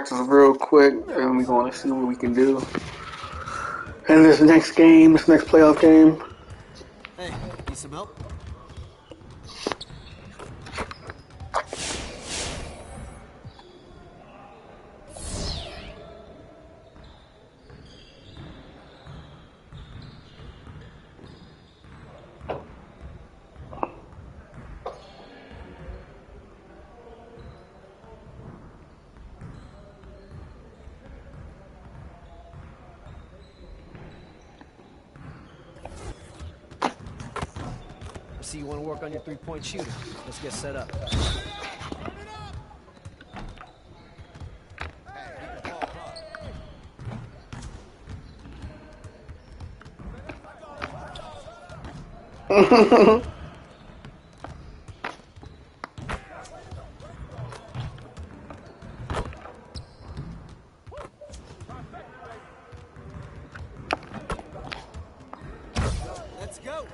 practice real quick, and we're going to see what we can do in this next game, this next playoff game. Hey, need some help? I see you want to work on your three-point shooting. Let's get set up. Let's go.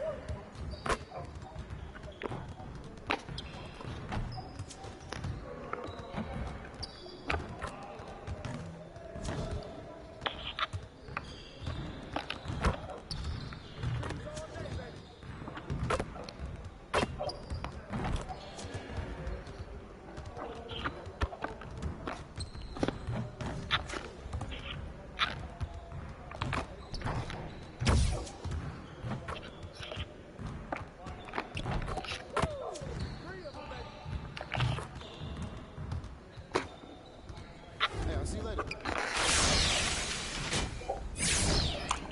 See you later.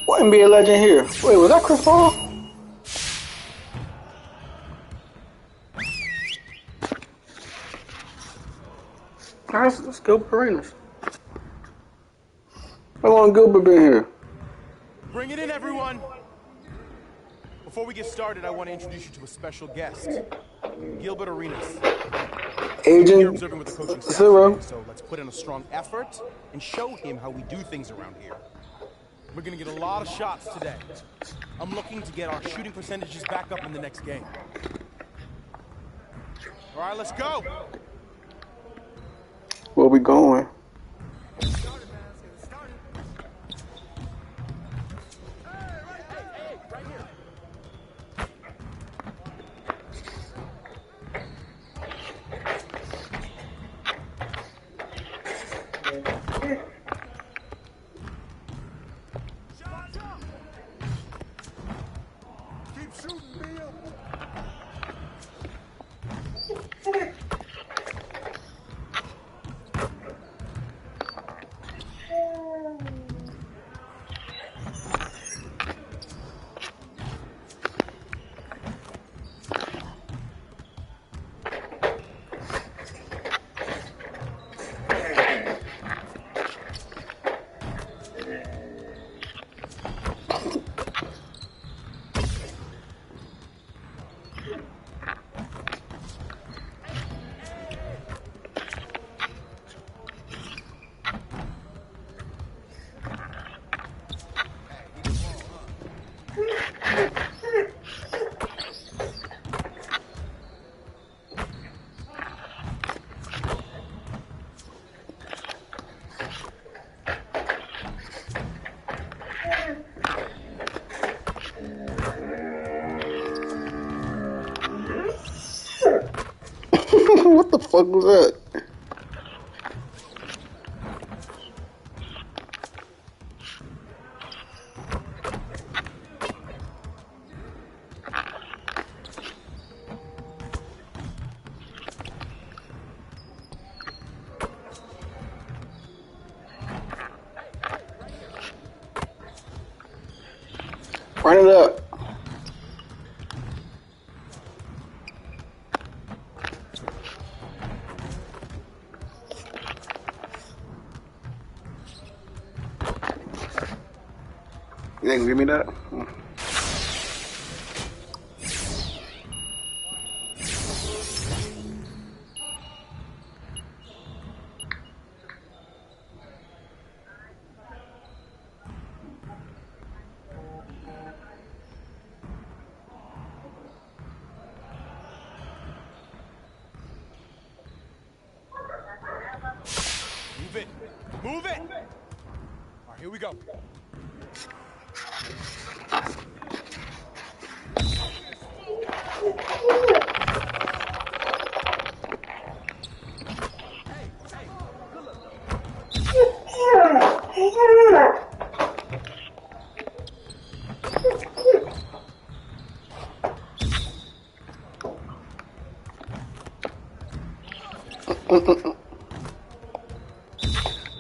What NBA legend here? Wait, was that Chris Paul? Alright, let's Gilbert Arenas. How long Gilbert been here? Bring it in, everyone! Before we get started, I want to introduce you to a special guest, Gilbert Arenas. You're Agent observing with the coaching staff Zero. today, so let's put in a strong effort and show him how we do things around here. We're going to get a lot of shots today. I'm looking to get our shooting percentages back up in the next game. All right, let's go. Where we going? What the fuck was that? Run it up. You ain't gonna give me that? Move it. Move it! All right, here we go.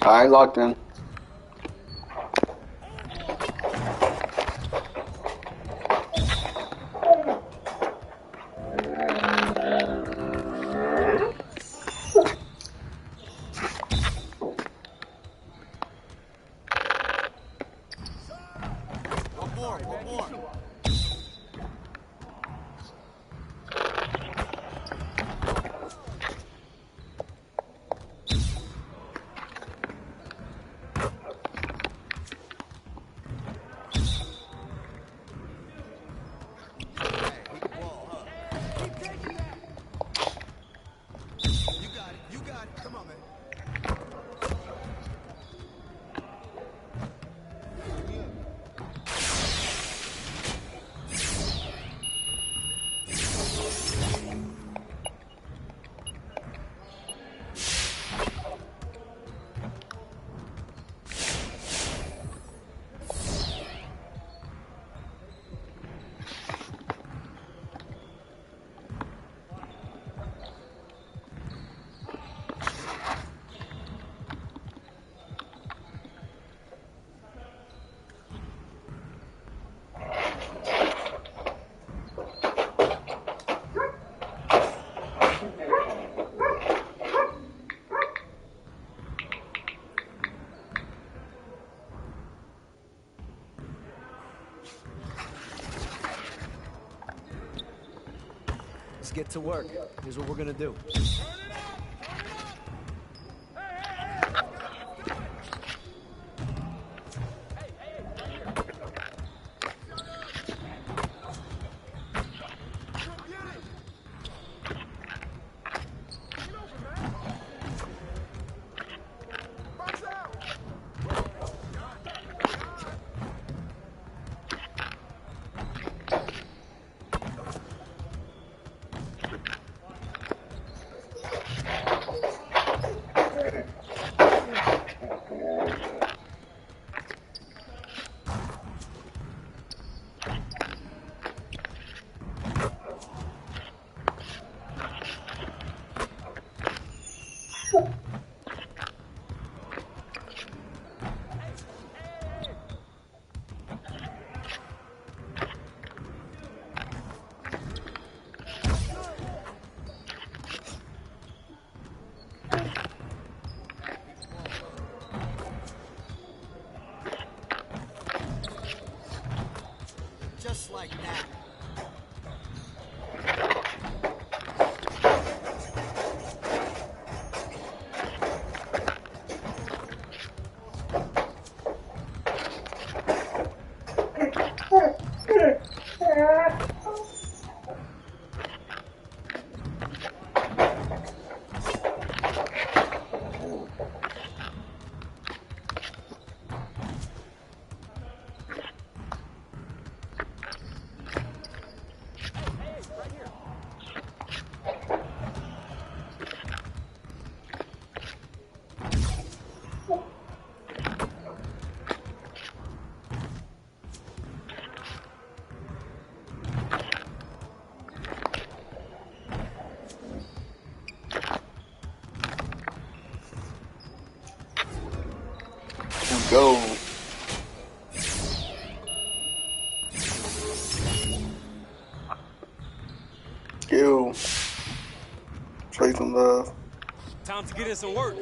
Alright, locked in. One more, one more. You got it. Come on, man. Let's get to work. Here's what we're gonna do. Just like that. Go. Yo. Show you some love. Time to get in some work.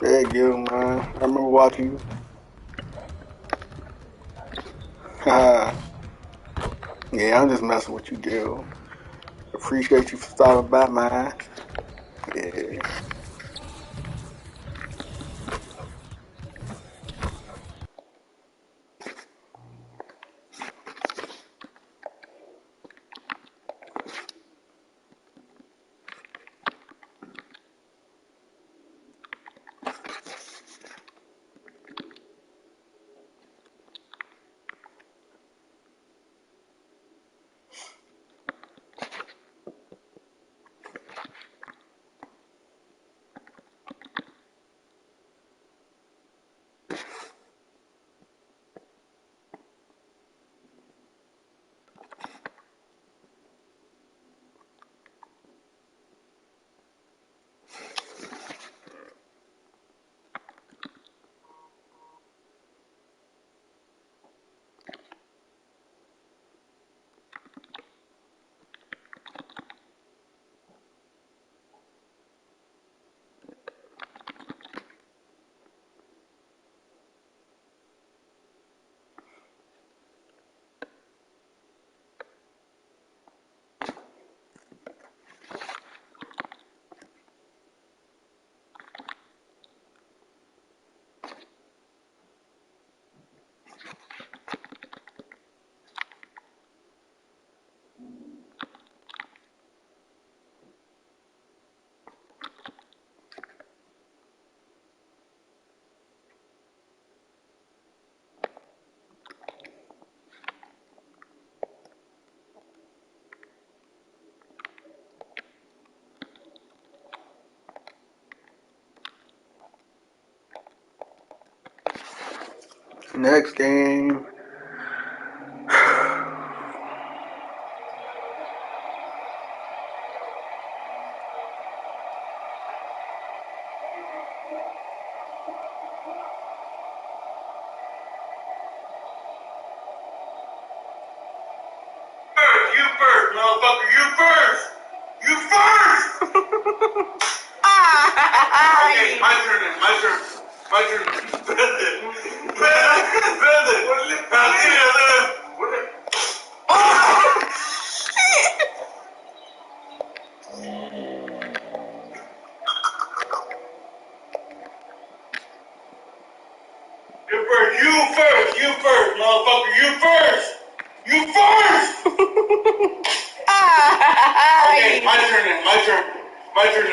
Yeah, Gil, man. I remember watching you. Haha. Yeah, I'm just messing with you, Gil. Appreciate you for stopping by, man. Yeah. Next game. You first, motherfucker. You first. You first. Okay, my turn. My turn. My turn. You first, motherfucker. You first. You first. Okay, my turn. My turn. My turn.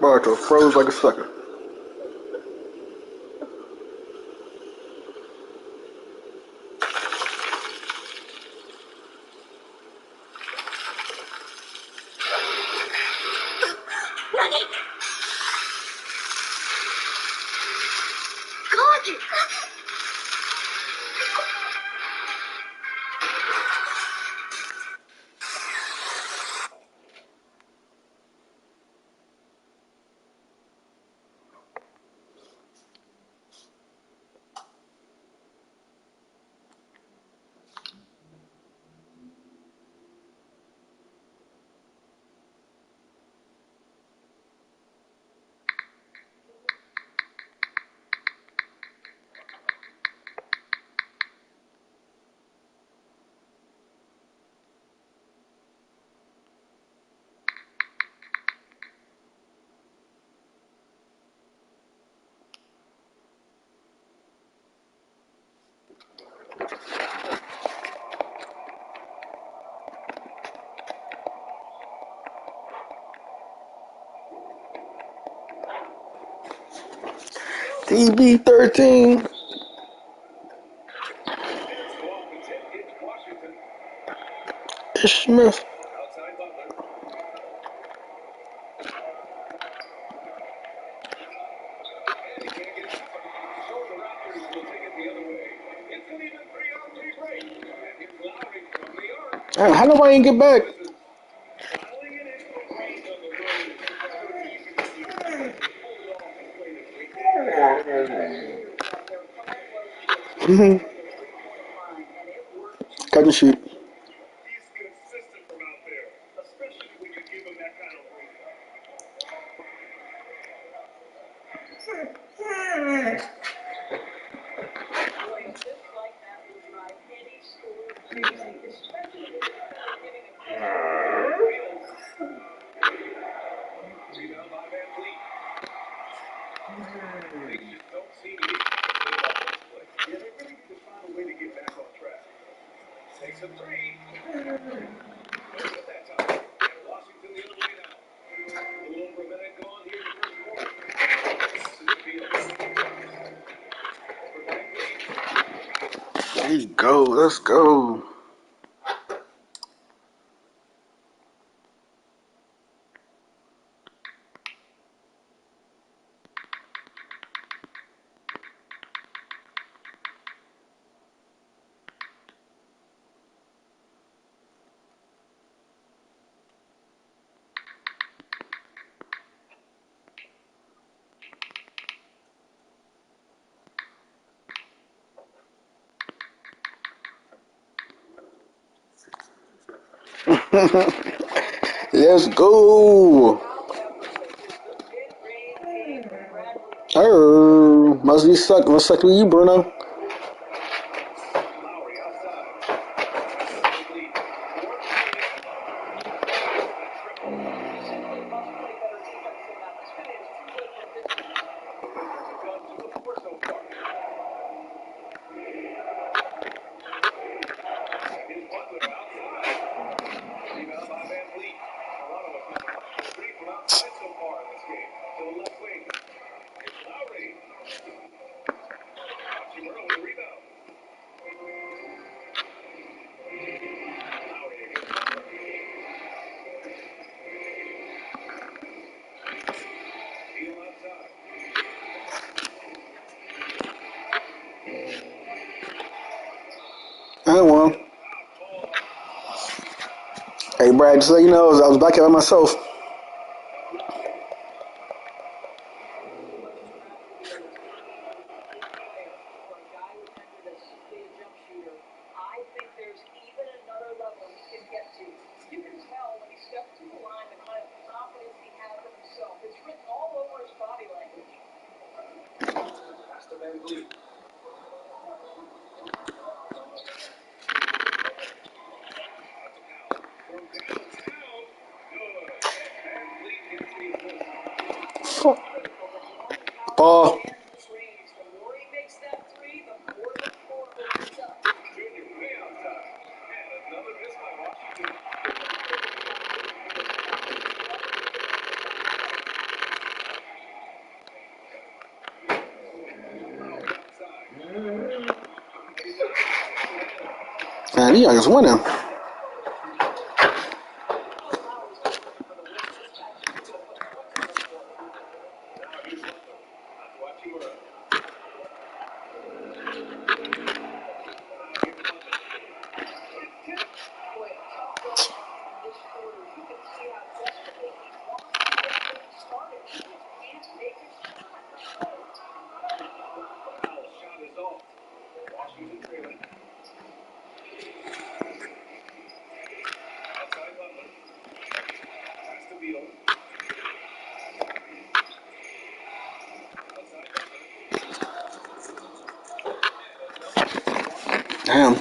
Barto froze like a sucker. TB13. Ish Smith. How nobody ain't get back? Cut and shoot. There you go. Let's go. Let's go. Must be suck. Must suck with you, Bruno. I won. Hey, Brad, just so you know, I was back here by myself. Ball. Man, you guys winning. Damn.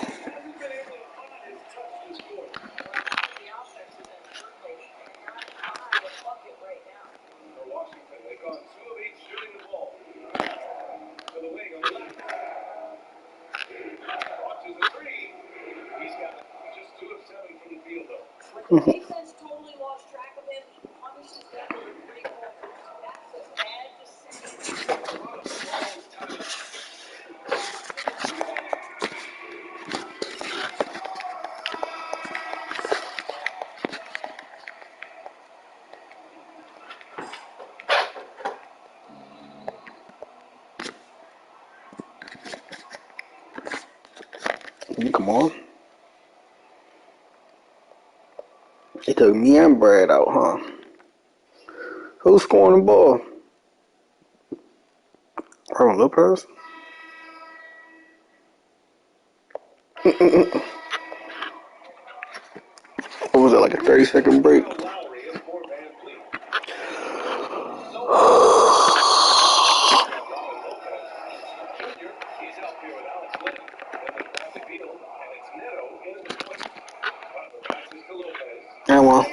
Come on. They took me and Brad out, huh? Who's scoring the ball? Aaron Lopez? What was it, like a 30-second break? I won.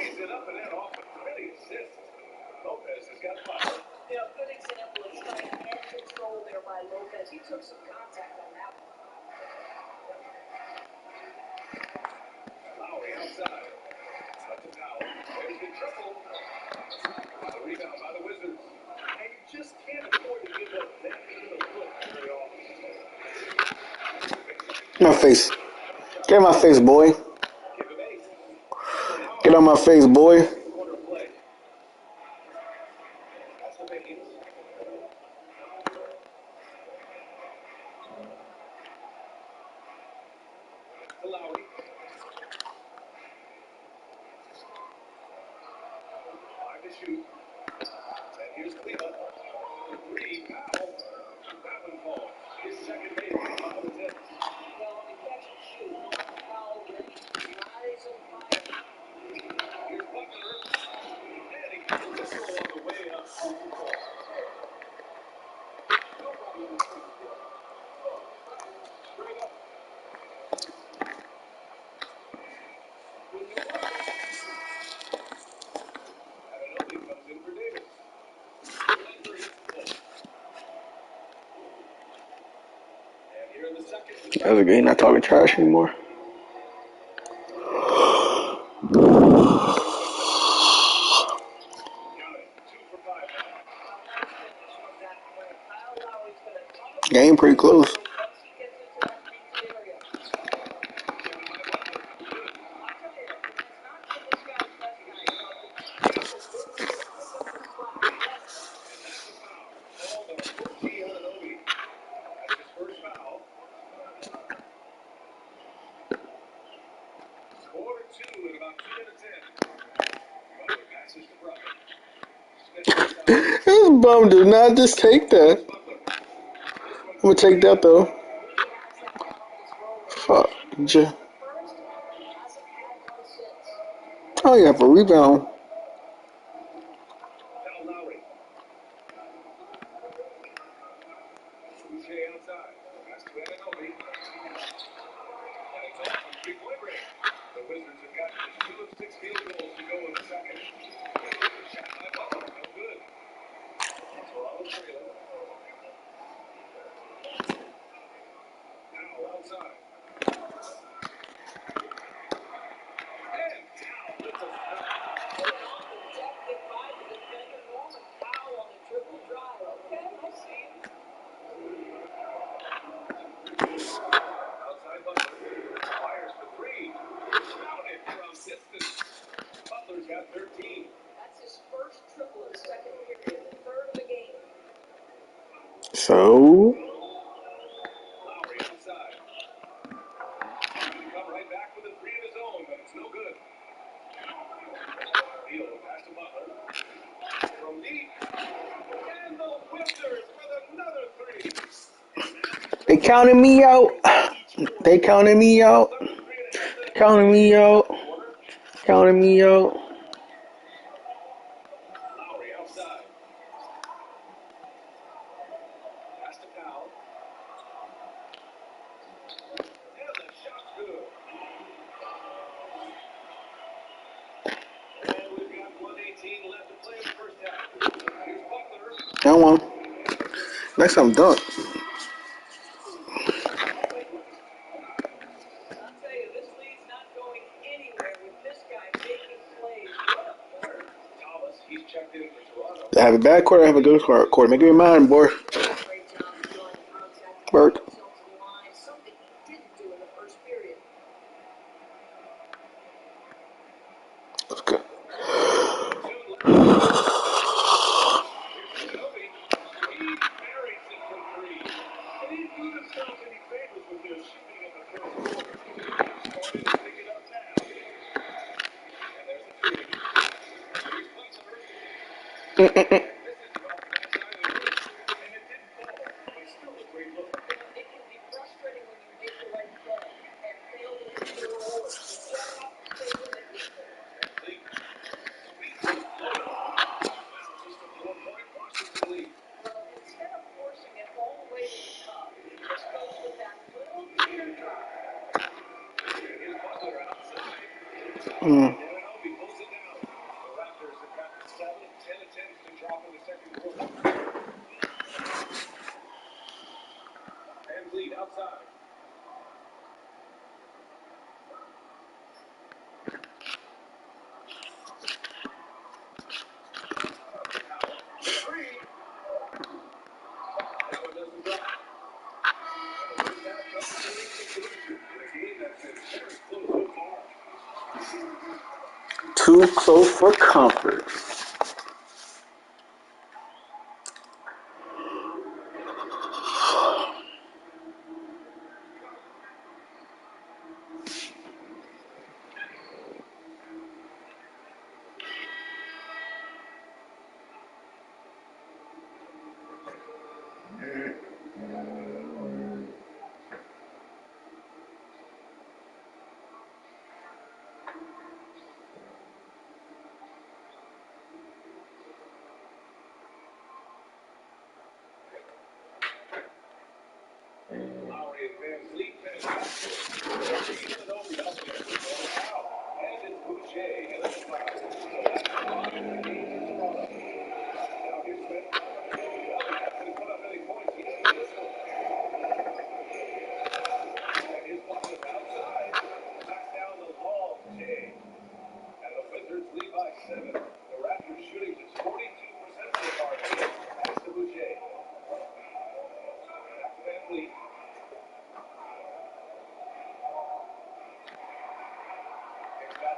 My face. Get on my face, boy. Get on my face, boy. That's a good. He's not talking trash anymore. Game pretty close. This bum did not just take that. I'm gonna take that though. Fuck. Oh yeah, for rebound. So they counted me out. They counted me out. Counting me out. Counting me out. I won. Next time, dunk. I have a bad quarter, I have a good quarter. Make up your mind, boy. Work. That's good. Too close for comfort.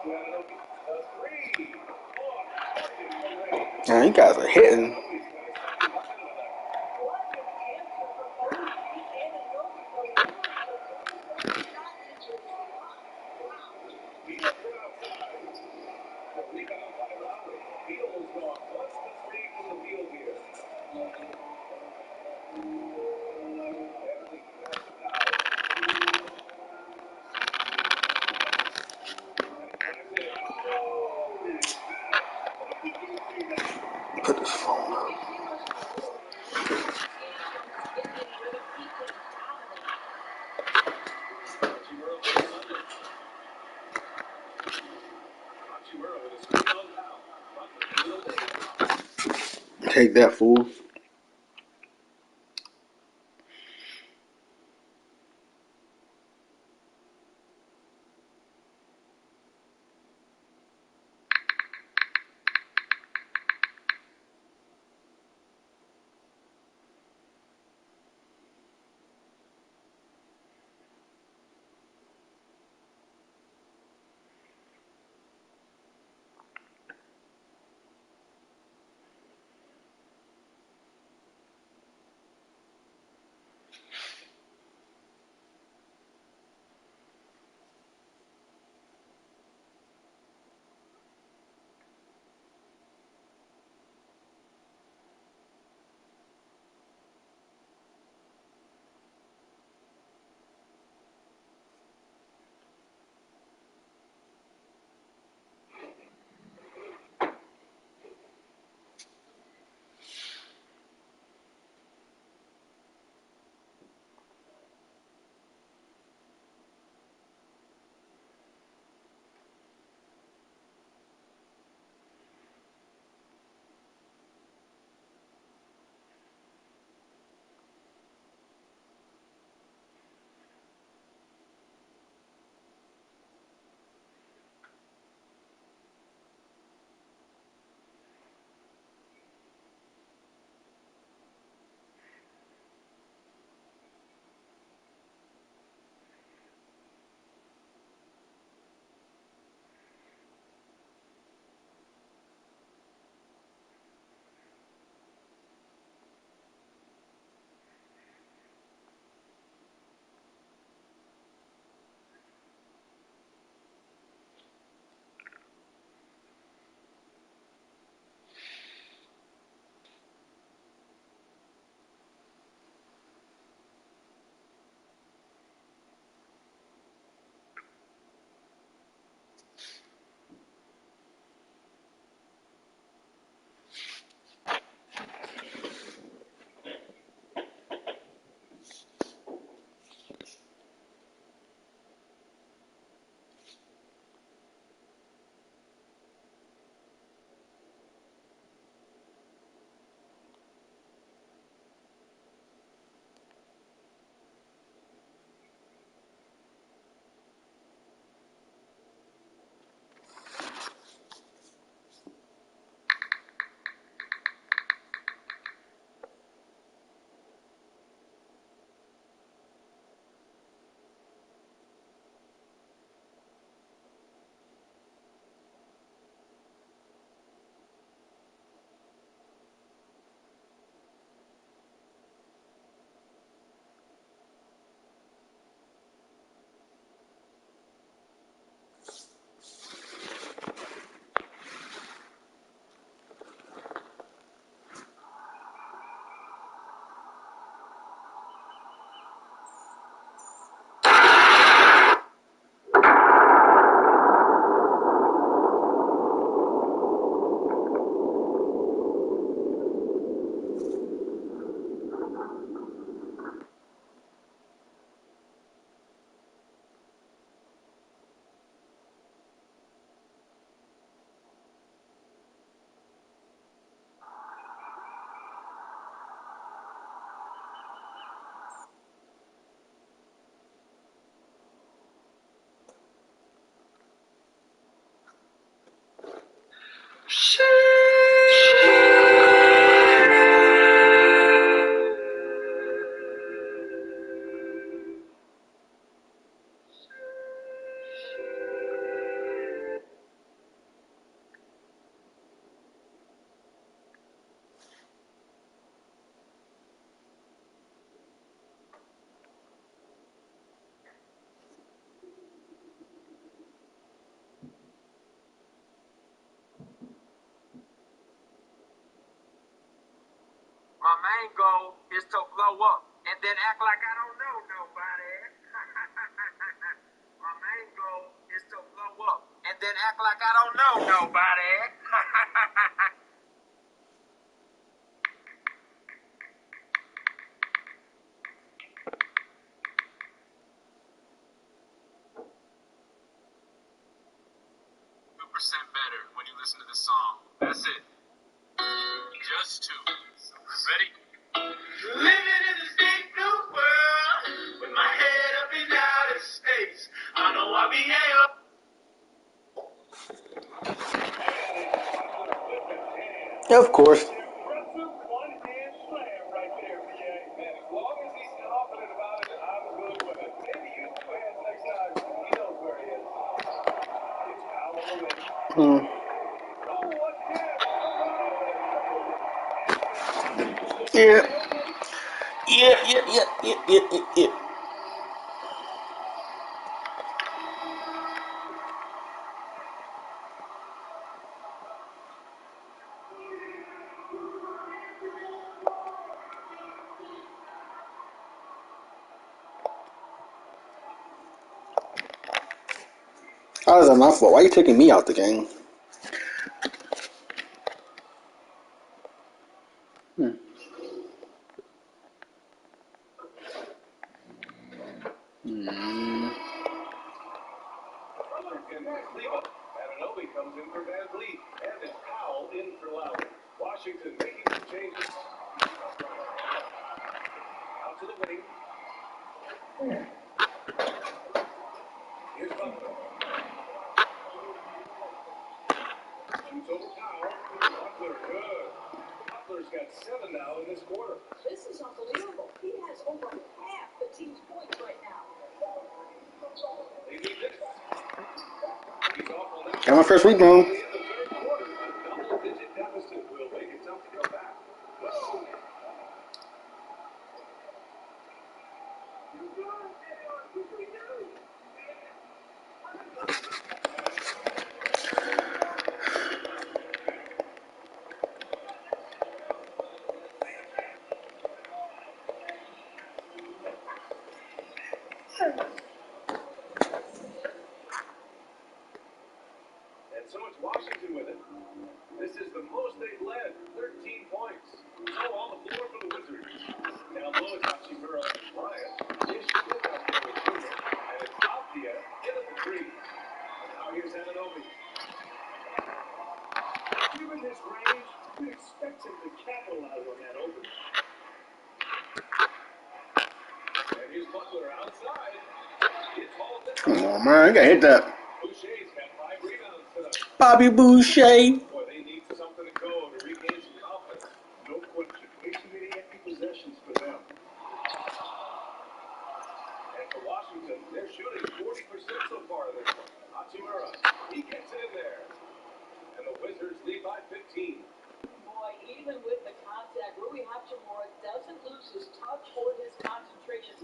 Man, you guys are hitting. Put this phone up. Take that, fool. main goal is to blow up and then act like I don't know nobody. My main goal is to blow up and then act like I don't know nobody. Better when you listen to this song. That's it. Just two. Ready? Living in this big new world with my head up in outer space. I know I'll be here. Of course. Yeah. Yeah. How is that my fault? Why are you taking me out the game? Ananobi comes in for Van Vliet, and it's Powell in for Lowry. Washington making some changes. Out to the wing. Here's Butler. Shoots over Powell. Butler, good. Butler's got 7 now in this quarter. This is unbelievable. He has over half the team's points right now. They need this. He's awful now. Got my first rebound. In the third quarter, a double-digit deficit will make it tough to come back. And so it's Washington with it. This is the most they've led, 13 points. So on the floor for the Wizards. Down low is Hachimura and Bryant. Dish with out there with Junior. And it's Avdia in at the three. Now here's Ananobi. Given his range, you expect him to capitalize on that open. And here's Butler outside. It's all this. Come on, man. I gotta hit that. Boucher's got 5 rebounds tonight. Bobby Boucher. Boy, they need something to go to regain some confidence. No question. Way too many empty possessions for them. And for Washington, they're shooting 40% so far this one. Hachimura, he gets it in there. And the Wizards lead by 15. Boy, even with the contact, Rui Hachimura doesn't lose his touch or his concentration.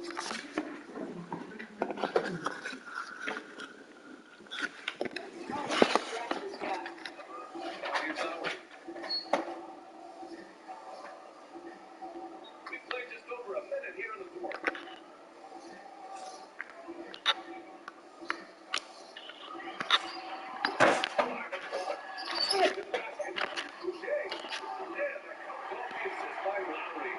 We play just over a minute here in the fourth. Boucher. And that comes off the assist by Lowry.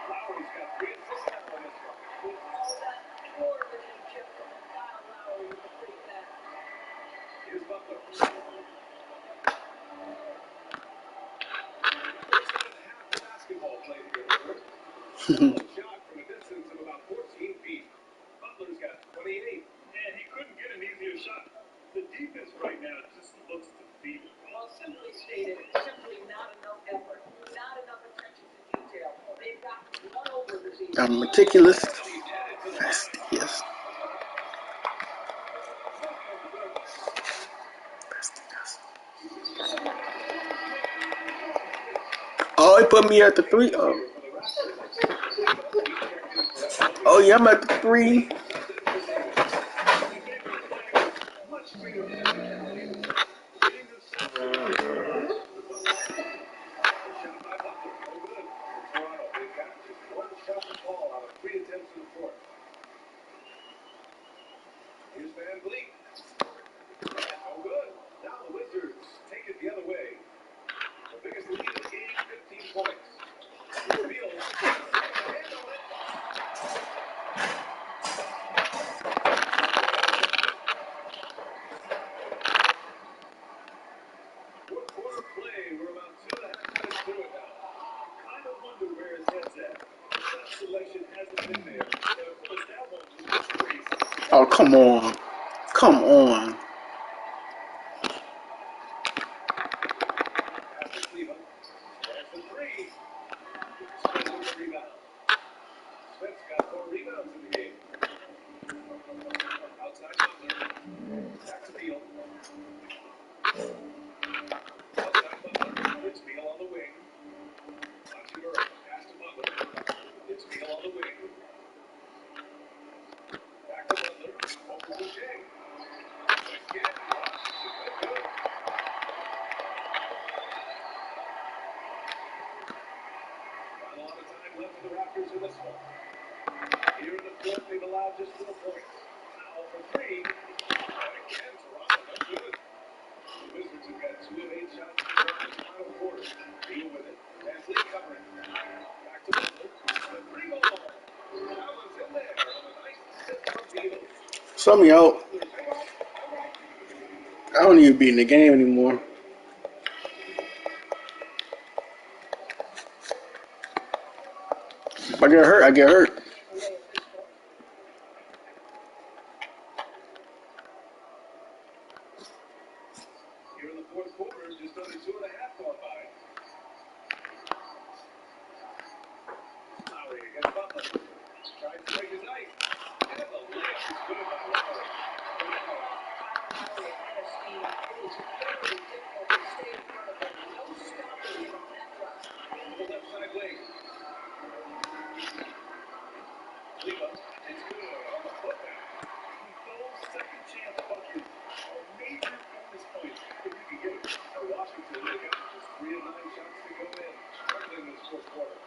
Lowry's got 3 assists now on this one. We call that sportsmanship from Kyle Lowry with the free pass. Here's Butler. 6.5 basketball played here in the first. Shot from a distance of about 14 feet. Butler's got 28. And he couldn't get an easier shot. The defense right now just looks defeated. Well, simply stated, simply not enough effort, not enough attention to detail. They've got run over this evening. I'm meticulous. Yes. Oh, he put me at the 3. Oh yeah, I'm at the 3. Here's Van Vliet. No good. Now the Wizards take it the other way. The biggest lead of the game, 15 points. Field. Hand on it. Fourth quarter play. We're about 2.5 minutes through it now. Kind of wonder where his head's at. Shot selection hasn't been there. And of course, that one was just crazy. Oh, come on. Come on. Pass to Cleveland. There's the three. Smith with the rebound. Smith's got 4 rebounds in the game. Outside Butler. Back to Beal. Outside Butler. It's Beal on the wing. Hachimura. Pass to Butler. It's Beal on the wing. Back to Butler. Over to Shea. Again. Good. Not a lot of time left for the Raptors in this one. Here in the fourth, they've allowed just 4 points. Now for 3. And again, Toronto, no good. The Wizards have got 2 of 8 shots in Toronto's final quarter. Deal with it. Van Vliet covering. Back to Butler. The 3-ball. That one's in there. And a nice assist from Beal. Sum me out. I don't even be in the game anymore. If I get hurt, I get hurt. Here in the fourth quarter, just under 2.5 gone by. Lowry against Butler. Tries to break his ice. And the layup is good by Lowry. The left side wing. Leva. It's good on the putback. Those second chance buckets are major bonus points if you can get it. For Washington, they got just 3 of 9 shots to go in, struggling this fourth quarter.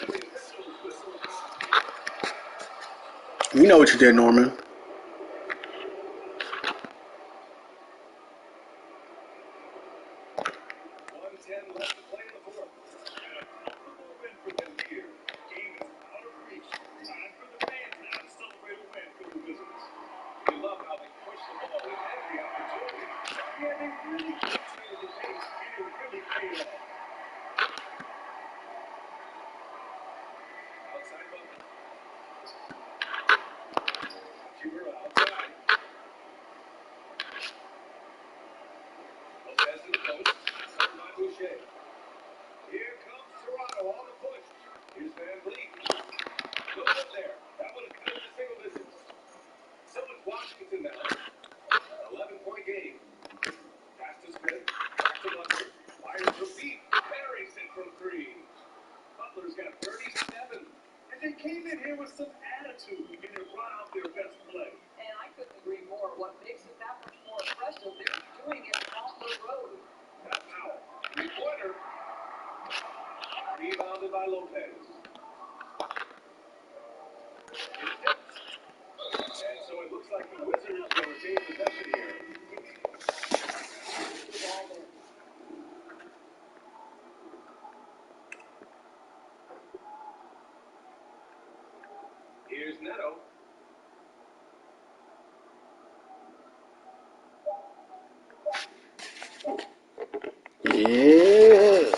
And the officials whistle. You know what you did, Norman. 1:10 left to play in the fourth. And a comfortable win for them here. Game is out of reach. Time for the fans now to celebrate a win for the Wizards. We love how they push the ball with every opportunity. Yeah, they really dictated the pace, and it really paid off. Outside Butler. Hachimura outside. Lopez in the post. Covered by Boucher. Here comes Toronto on the push. Here's Van Vliet. No good there. That would have cut it to single digits. So it's Washington now. 11-point game. Pass to Smith. Back to Butler. Fires from deep. Buries it from 3. Butler's got 37. And they came in here with some attitude and they brought out their best play. And I couldn't agree more. What makes it that much more impressive, they're doing it on the road. That's Powell. 3-pointer. Rebounded by Lopez. It's tipped. And so it looks like the Wizards will retain possession here. Here's Neto. Yeah.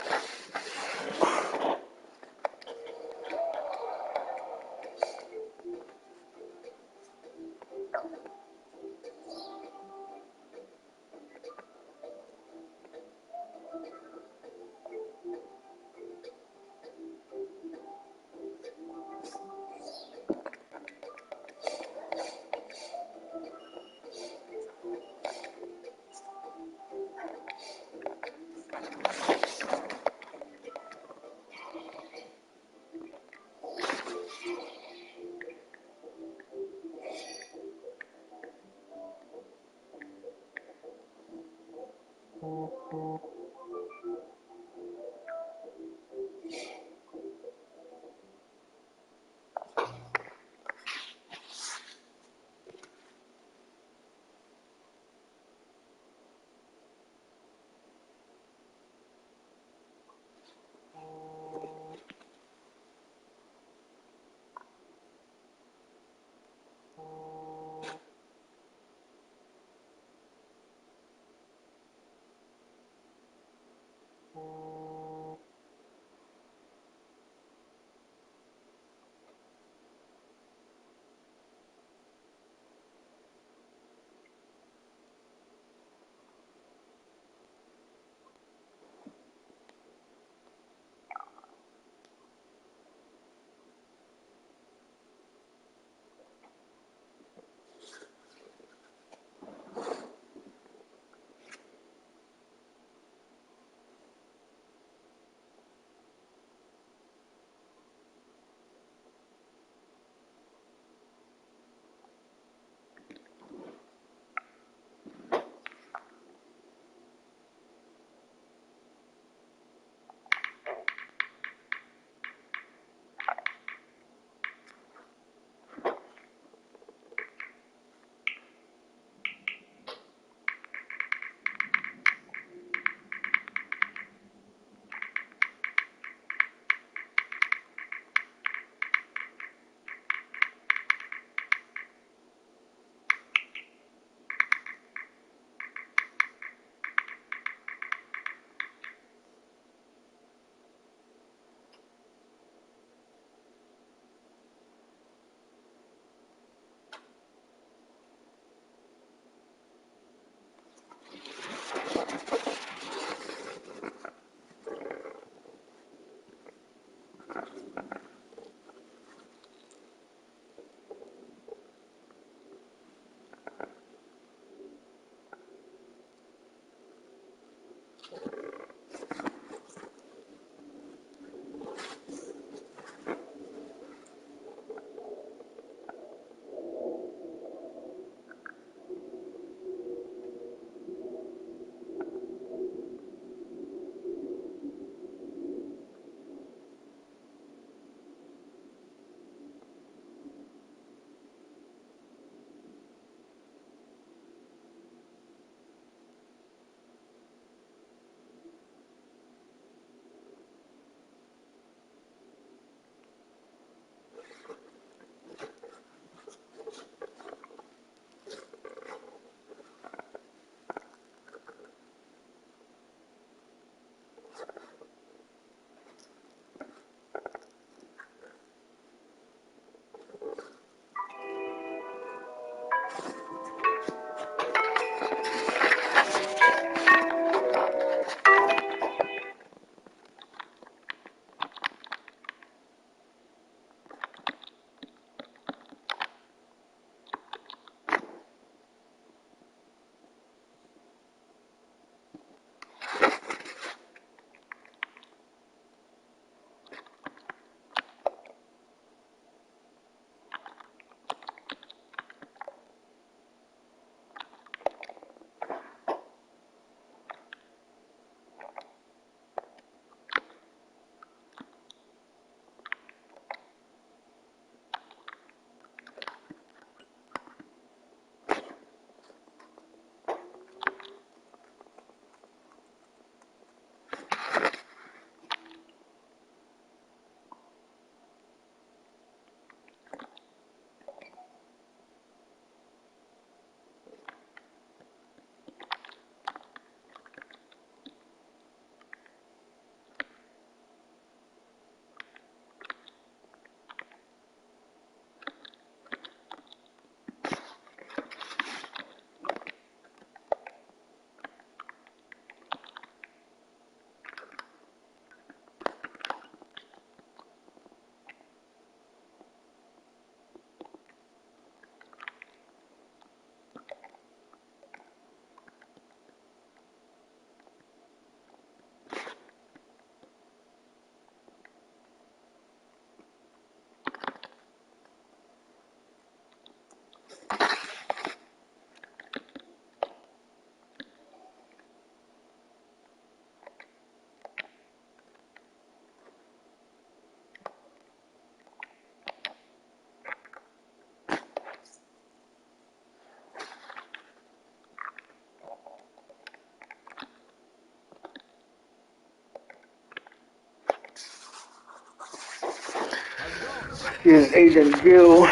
Here's Agent Gill.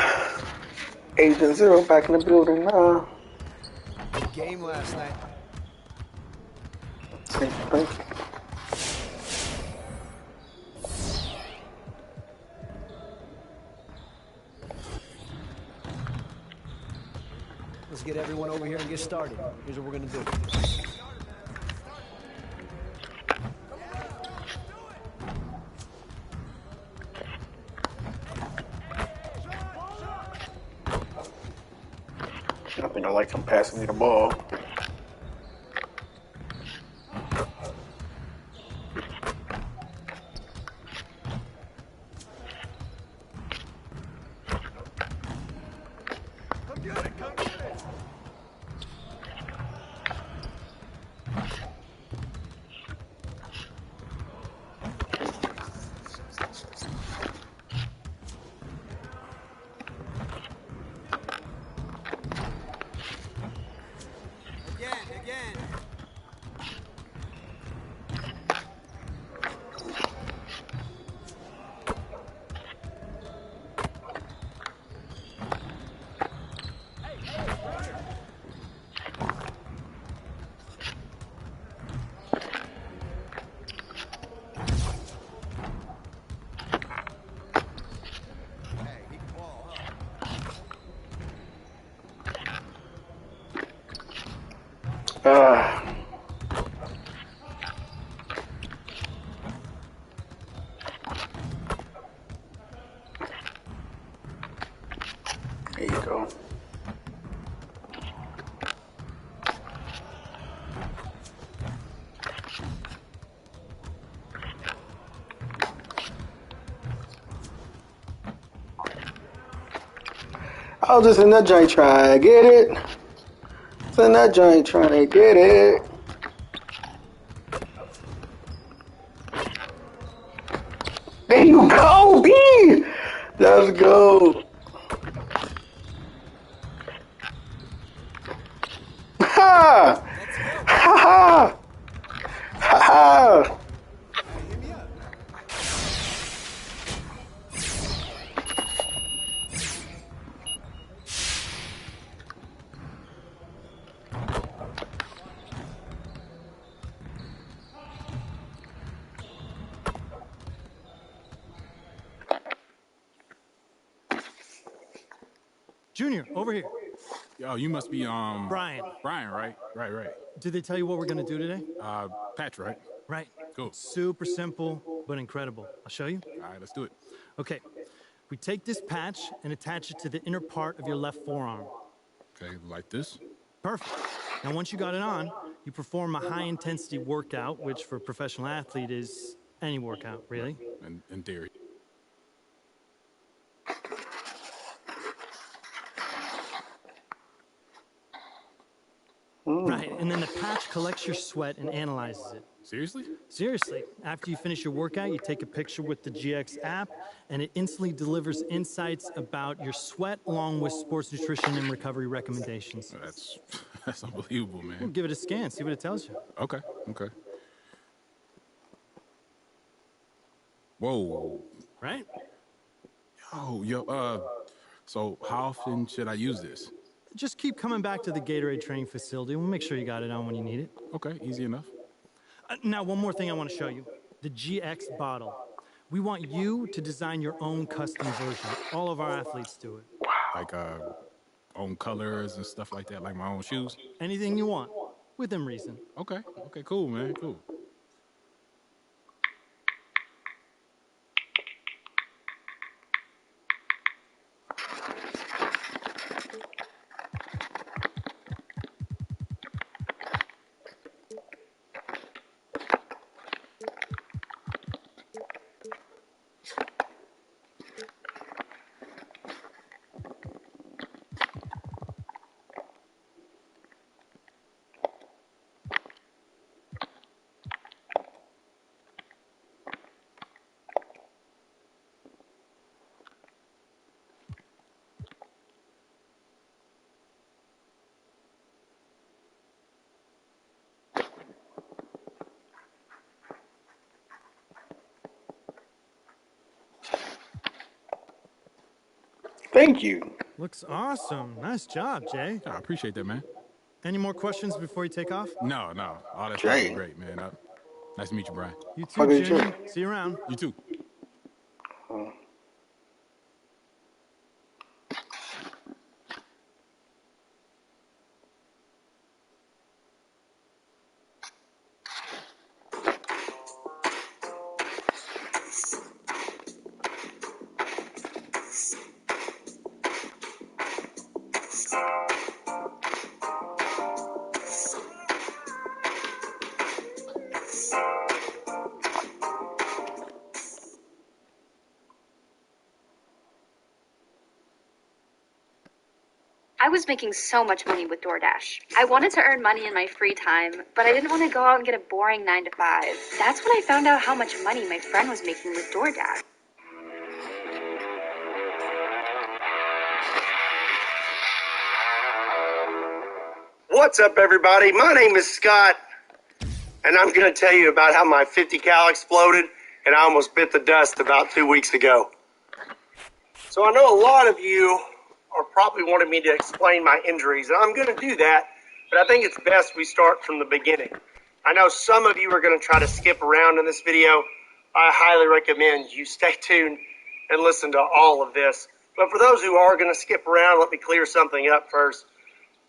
Agent Zero back in the building now. Good game last night. Thank you, thank you. Let's get everyone over here and get started. Here's what we're gonna do. I think I like him passing me the ball. Ah. There you go. I was just in that joint trying to get it. Just in that joint trying to get it. There you go, B! Let's go. Ha! Ha ha! Ha ha! Junior, over here. Oh, you must be Brian. Brian, right? Right. Did they tell you what we're gonna do today? Patch, right? Right. Cool. Super simple, but incredible. I'll show you. All right, let's do it. Okay. We take this patch and attach it to the inner part of your left forearm. Okay, like this. Perfect. Now, once you got it on, you perform a high-intensity workout, which for a professional athlete is any workout, really. In theory. Right, and then the patch collects your sweat and analyzes it. Seriously? Seriously, after you finish your workout, you take a picture with the GX app, and it instantly delivers insights about your sweat along with sports nutrition and recovery recommendations. That's unbelievable, man. Well, give it a scan, see what it tells you. Okay. Whoa. Right? So how often should I use this? Just keep coming back to the Gatorade training facility. We'll make sure you got it on when you need it. Okay, easy enough. Now, one more thing I want to show you. The GX bottle. We want you to design your own custom version. All of our athletes do it. Like, own colors and stuff like that, like my own shoes? Anything you want, within reason. Okay, cool, man, cool. Thank you. Looks awesome. Nice job, Jay. I appreciate that, man. Any more questions before you take off? No. All that stuff Jay. was great, man. Nice to meet you, Brian. You too, Okay, Junior. Jay. See you around. You too. I was making so much money with DoorDash. I wanted to earn money in my free time, but I didn't want to go out and get a boring 9 to 5. That's when I found out how much money my friend was making with DoorDash. What's up, everybody? My name is Scott, and I'm going to tell you about how my 50 cal exploded and I almost bit the dust about 2 weeks ago. So I know a lot of you are probably wanting me to explain my injuries, and I'm going to do that, but I think it's best we start from the beginning. I know some of you are going to try to skip around in this video. I highly recommend you stay tuned and listen to all of this. But for those who are going to skip around, let me clear something up first.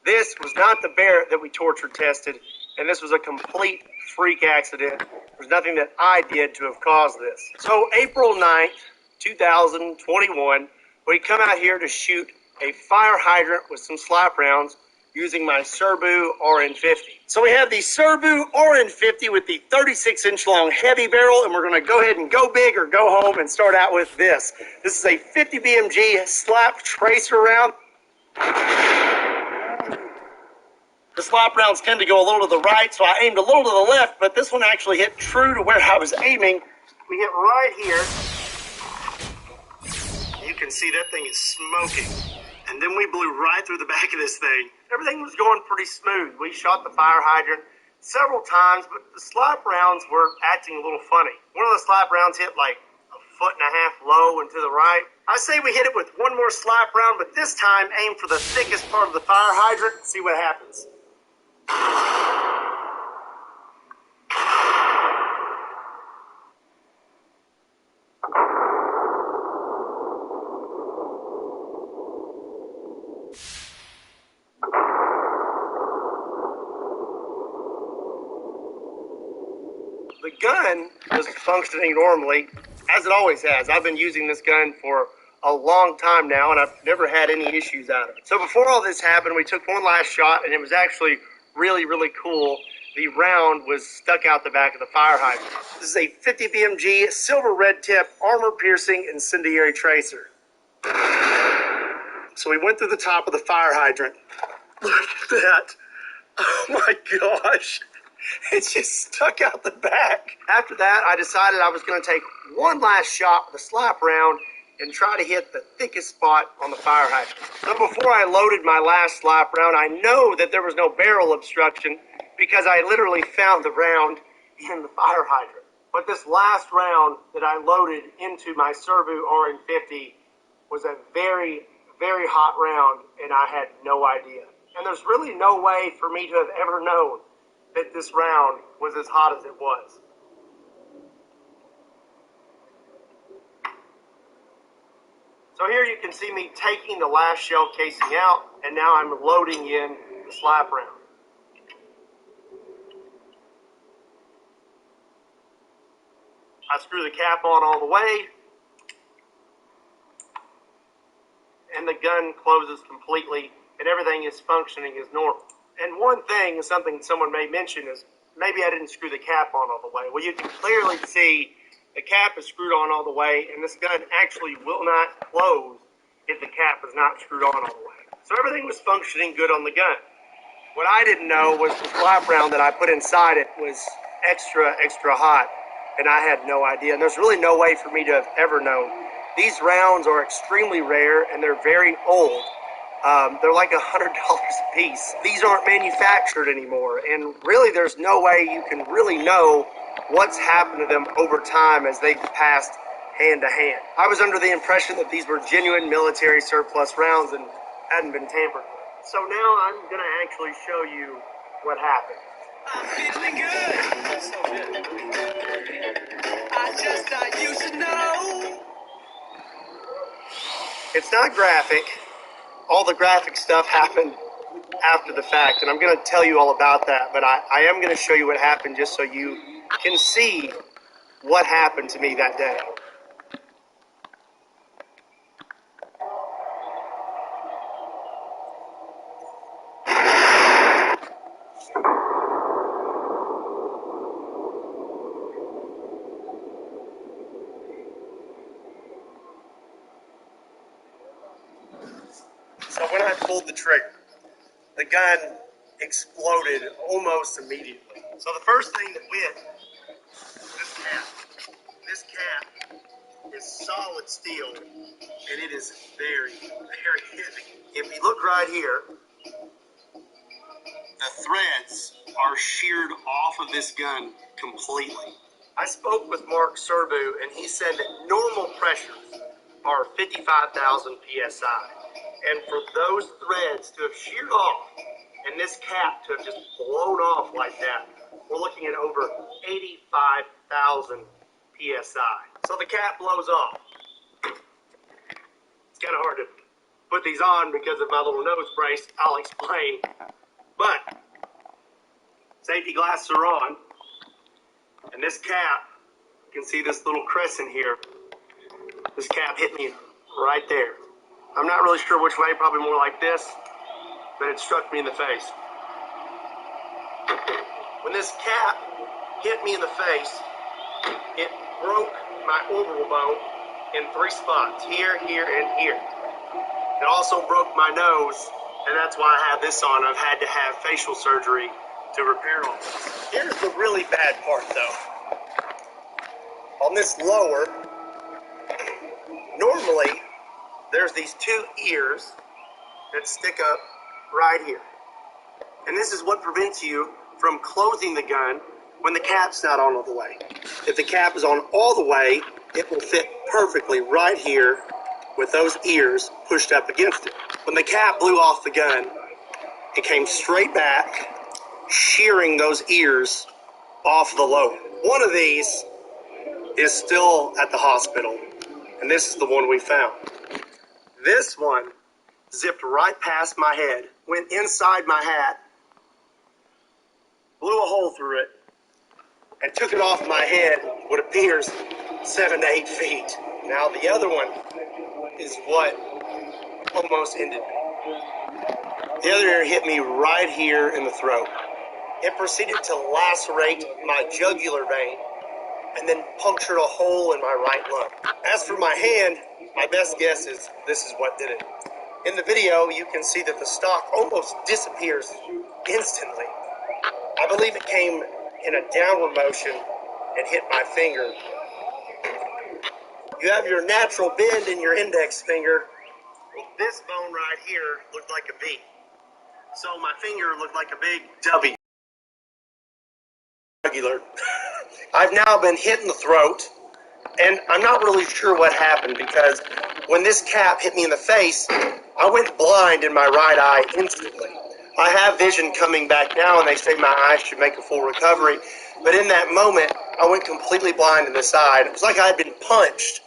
This was not the Barrett that we torture tested, and this was a complete freak accident. There's nothing that I did to have caused this. So April 9th, 2021, we come out here to shoot a fire hydrant with some slap rounds using my Serbu RN50. So we have the Serbu RN50 with the 36-inch long heavy barrel, and we're going to go ahead and go big or go home and start out with this. This is a 50 BMG slap tracer round. The slap rounds tend to go a little to the right, so I aimed a little to the left, but this one actually hit true to where I was aiming. We hit right here. You can see that thing is smoking. And then we blew right through the back of this thing. Everything was going pretty smooth. We shot the fire hydrant several times, but the slap rounds were acting a little funny. One of the slap rounds hit like 1.5 feet low and to the right. I say we hit it with one more slap round, but this time aim for the thickest part of the fire hydrant and see what happens. The gun was functioning normally, as it always has. I've been using this gun for a long time now, and I've never had any issues out of it. So before all this happened, we took one last shot, and it was actually really, really cool. The round was stuck out the back of the fire hydrant. This is a 50 BMG silver red tip armor piercing incendiary tracer. So we went through the top of the fire hydrant. Look at that. Oh my gosh. It just stuck out the back. After that, I decided I was going to take one last shot with a slap round and try to hit the thickest spot on the fire hydrant. So before I loaded my last slap round, I know that there was no barrel obstruction because I literally found the round in the fire hydrant. But this last round that I loaded into my Serbu RN50 was a very, very hot round, and I had no idea. And there's really no way for me to have ever known that this round was as hot as it was. So here you can see me taking the last shell casing out, and now I'm loading in the slap round. I screw the cap on all the way, and the gun closes completely, and everything is functioning as normal. And one thing, something someone may mention, is maybe I didn't screw the cap on all the way. Well, you can clearly see the cap is screwed on all the way, and this gun actually will not close if the cap is not screwed on all the way. So everything was functioning good on the gun. What I didn't know was the slap round that I put inside it was extra, extra hot, and I had no idea. And there's really no way for me to have ever known. These rounds are extremely rare, and they're very old. They're like $100 a piece. These aren't manufactured anymore, and really there's no way you can really know what's happened to them over time as they've passed hand to hand. I was under the impression that these were genuine military surplus rounds and hadn't been tampered with. So now I'm going to actually show you what happened. I'm feeling good. So good. I just thought you should know. It's not graphic. All the graphic stuff happened after the fact, and I'm going to tell you all about that, but I am going to show you what happened just so you can see what happened to me that day. So when I pulled the trigger, the gun exploded almost immediately. So the first thing that went, this cap is solid steel, and it is very, very heavy. If you look right here, the threads are sheared off of this gun completely. I spoke with Mark Serbu, and he said that normal pressures are 55,000 PSI. And for those threads to have sheared off and this cap to have just blown off like that, we're looking at over 85,000 PSI. So the cap blows off. It's kind of hard to put these on because of my little nose brace. I'll explain. But safety glasses are on. And this cap, you can see this little crescent here. This cap hit me right there. I'm not really sure which way, probably more like this, but it struck me in the face. When this cap hit me in the face, it broke my orbital bone in 3 spots, here, here, and here. It also broke my nose, and that's why I have this on. I've had to have facial surgery to repair all this. Here's the really bad part, though. On this lower, normally, there's these 2 ears that stick up right here. And this is what prevents you from closing the gun when the cap's not on all the way. If the cap is on all the way, it will fit perfectly right here with those ears pushed up against it. When the cap blew off the gun, it came straight back, shearing those ears off the lower. One of these is still at the hospital, and this is the one we found. This one zipped right past my head, went inside my hat, blew a hole through it, and took it off my head, what appears 7 to 8 feet. Now the other one is what almost ended me. The other ear hit me right here in the throat. It proceeded to lacerate my jugular vein and then punctured a hole in my right lung. As for my hand, my best guess is this is what did it. In the video, you can see that the stock almost disappears instantly. I believe it came in a downward motion and hit my finger. You have your natural bend in your index finger. Well, this bone right here looked like a V. So my finger looked like a big W. I've now been hit in the throat, and I'm not really sure what happened because when this cap hit me in the face, I went blind in my right eye instantly. I have vision coming back now, and they say my eyes should make a full recovery, but in that moment, I went completely blind in this eye. It was like I had been punched,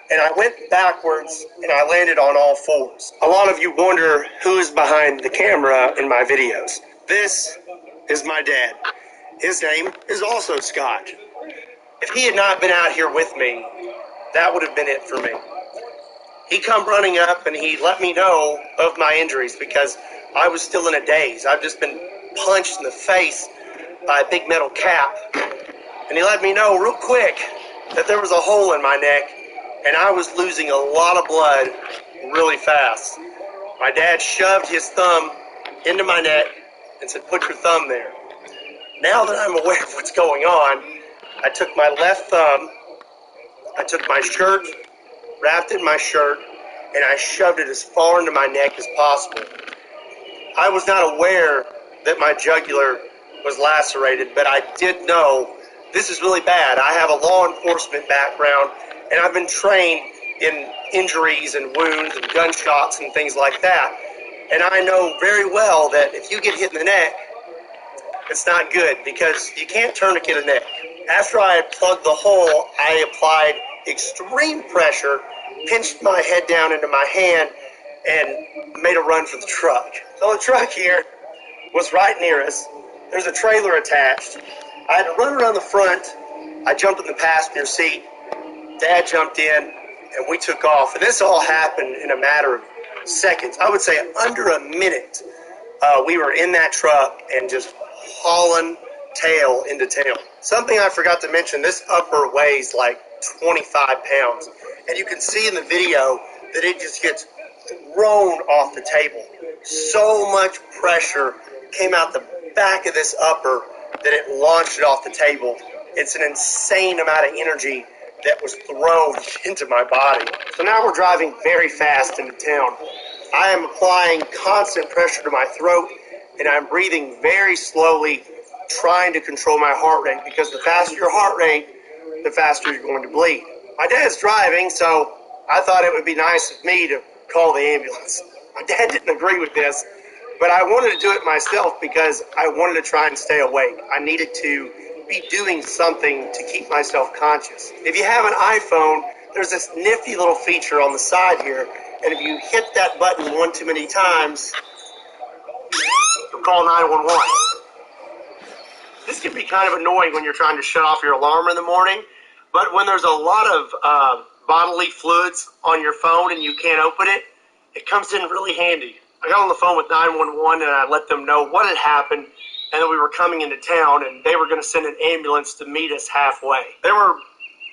and I went backwards, and I landed on all fours. A lot of you wonder who is behind the camera in my videos. This is my dad. His name is also Scott. If he had not been out here with me, that would have been it for me. He come running up and he let me know of my injuries because I was still in a daze. I've just been punched in the face by a big metal cap. And he let me know real quick that there was a hole in my neck and I was losing a lot of blood really fast. My dad shoved his thumb into my neck and said, "Put your thumb there." Now that I'm aware of what's going on, I took my left thumb, I took my shirt, wrapped it in my shirt, and I shoved it as far into my neck as possible. I was not aware that my jugular was lacerated, but I did know this is really bad. I have a law enforcement background, And I've been trained in injuries and wounds and gunshots and things like that. And I know very well that if you get hit in the neck, it's not good because you can't tourniquet a neck. After I had plugged the hole, I applied extreme pressure, pinched my head down into my hand, and made a run for the truck. So the truck here was right near us. There's a trailer attached. I had to run around the front. I jumped in the passenger seat. Dad jumped in, and we took off. And this all happened in a matter of seconds. I would say under a minute. We were in that truck and just hauling tail into town. Something I forgot to mention, this upper weighs like 25 pounds. And you can see in the video that it just gets thrown off the table. So much pressure came out the back of this upper that it launched it off the table. It's an insane amount of energy that was thrown into my body. So now we're driving very fast into town. I am applying constant pressure to my throat, and I'm breathing very slowly, trying to control my heart rate, because the faster your heart rate, the faster you're going to bleed. My dad's driving, so I thought it would be nice of me to call the ambulance. My dad didn't agree with this, but I wanted to do it myself because I wanted to try and stay awake. I needed to be doing something to keep myself conscious. If you have an iPhone, there's this nifty little feature on the side here, and if you hit that button one too many times, you'll call 911. This can be kind of annoying when you're trying to shut off your alarm in the morning, but when there's a lot of bodily fluids on your phone and you can't open it, it comes in really handy. I got on the phone with 911 and I let them know what had happened and that we were coming into town and they were going to send an ambulance to meet us halfway. There were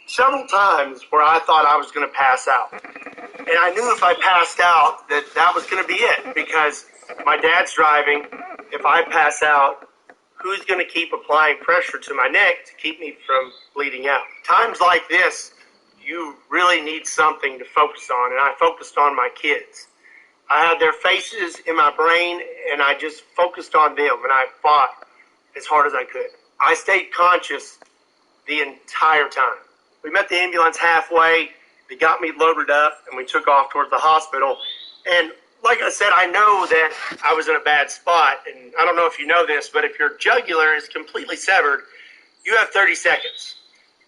several times where I thought I was going to pass out. And I knew if I passed out that was going to be it, because my dad's driving. If I pass out, who's going to keep applying pressure to my neck to keep me from bleeding out? Times like this, you really need something to focus on, and I focused on my kids. I had their faces in my brain, and I just focused on them, and I fought as hard as I could. I stayed conscious the entire time. We met the ambulance halfway. They got me loaded up, and we took off towards the hospital. And like I said, I know that I was in a bad spot, and I don't know if you know this, but if your jugular is completely severed, you have 30 seconds.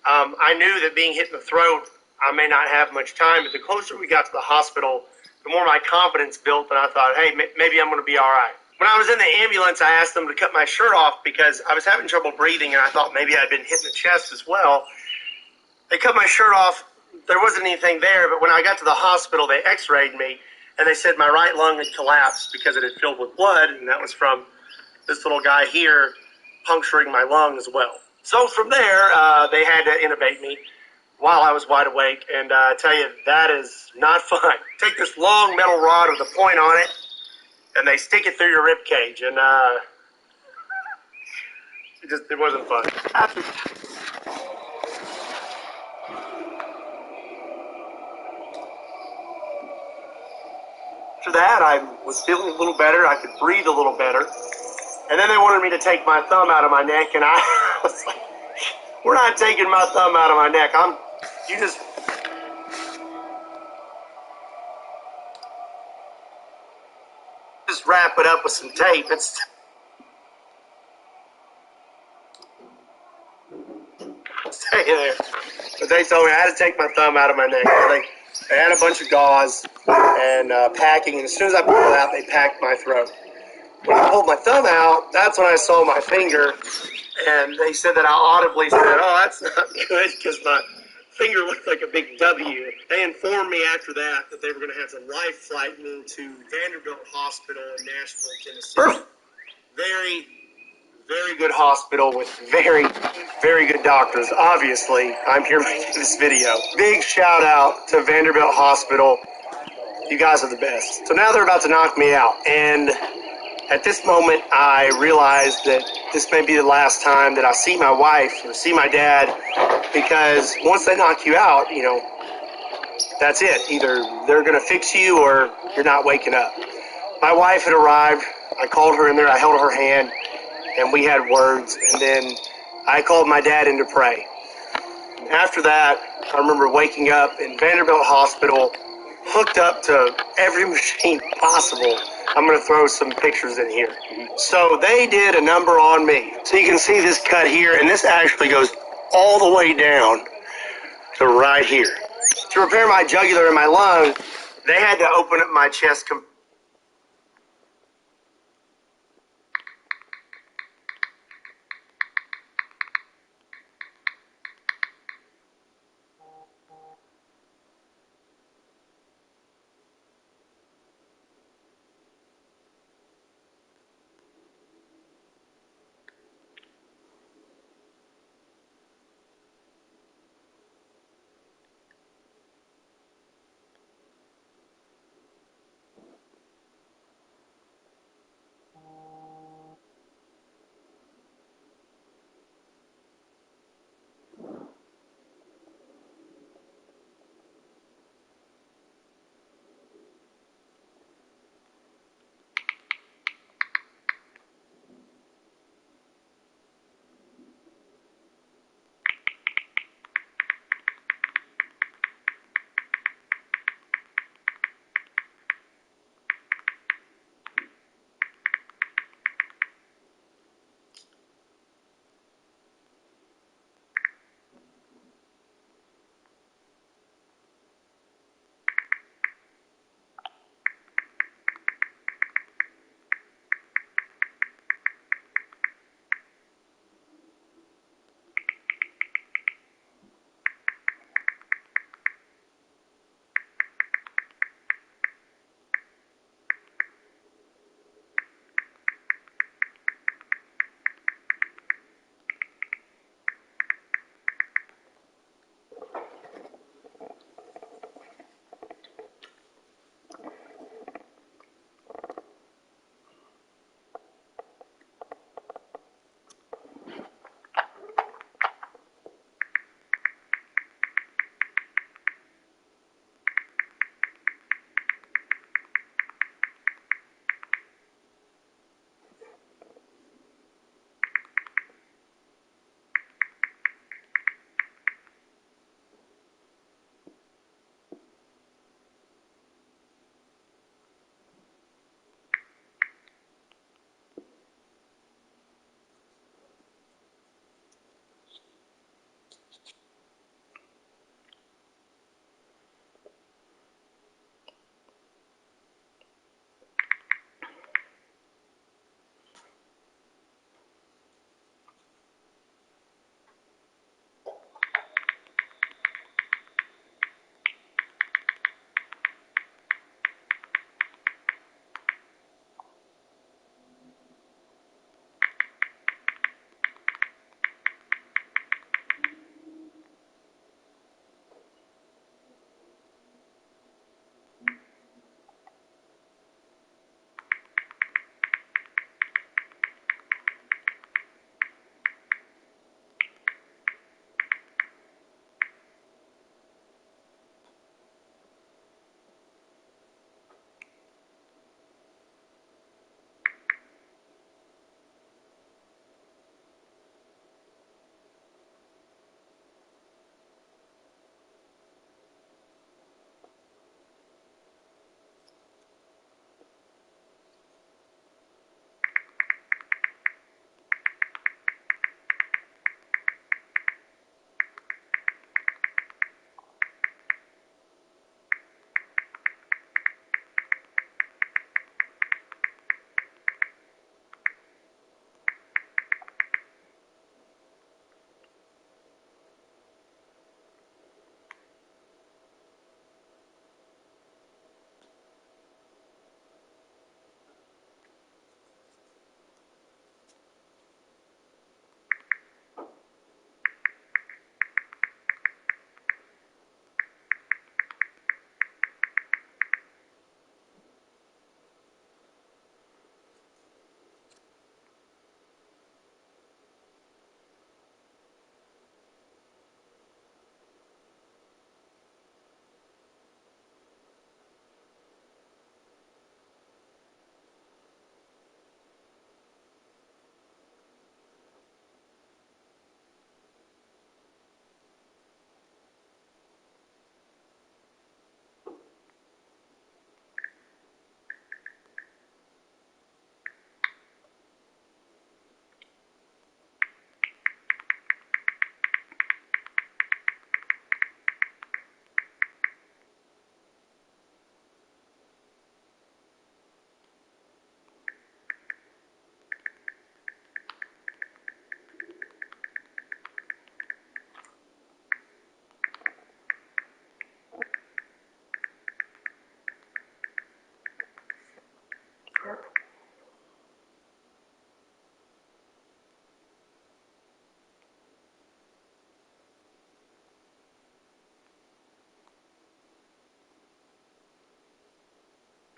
I knew that being hit in the throat, I may not have much time, but the closer we got to the hospital, the more my confidence built, and I thought, hey, maybe I'm going to be all right. When I was in the ambulance, I asked them to cut my shirt off because I was having trouble breathing, and I thought maybe I'd been hit in the chest as well. They cut my shirt off. There wasn't anything there, but when I got to the hospital, they x-rayed me, and they said my right lung had collapsed because it had filled with blood, and that was from this little guy here puncturing my lung as well. So from there, they had to intubate me while I was wide awake, and I tell you, that is not fun. Take this long metal rod with a point on it, and they stick it through your rib cage, and it wasn't fun. After that, I was feeling a little better. I could breathe a little better. And then they wanted me to take my thumb out of my neck, and I was like, we're not taking my thumb out of my neck. You just wrap it up with some tape. Stay there. But they told me I had to take my thumb out of my neck. They had a bunch of gauze and packing, and as soon as I pulled it out, they packed my throat. When I pulled my thumb out, that's when I saw my finger, and they said that I audibly said, oh, that's not good, because my finger looked like a big W. They informed me after that they were going to have to life flight me to Vanderbilt Hospital in Nashville, Tennessee. Very, very good hospital with very, very good doctors. Obviously, I'm here making this video. Big shout out to Vanderbilt Hospital. You guys are the best. So now they're about to knock me out, and at this moment, I realized that this may be the last time that I see my wife or see my dad, because once they knock you out, that's it. Either they're going to fix you or you're not waking up. My wife had arrived. I called her in there. I held her hand, and we had words. And then I called my dad in to pray. After that, I remember waking up in Vanderbilt Hospital, hooked up to every machine possible. I'm going to throw some pictures in here. So they did a number on me. So you can see this cut here, and this actually goes all the way down to right here. To repair my jugular and my lung, they had to open up my chest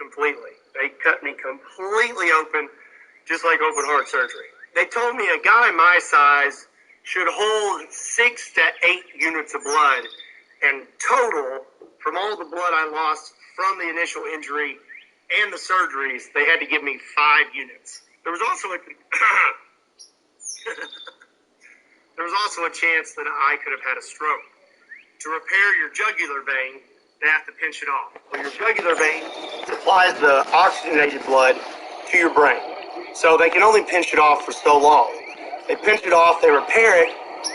completely. They cut me completely open, just like open heart surgery. They told me a guy my size should hold 6 to 8 units of blood, and total, from all the blood I lost from the initial injury and the surgeries, they had to give me 5 units. There was also a chance that I could have had a stroke. To repair your jugular vein, they have to pinch it off. Well, your jugular vein supplies the oxygenated blood to your brain. So they can only pinch it off for so long. They pinch it off, they repair it,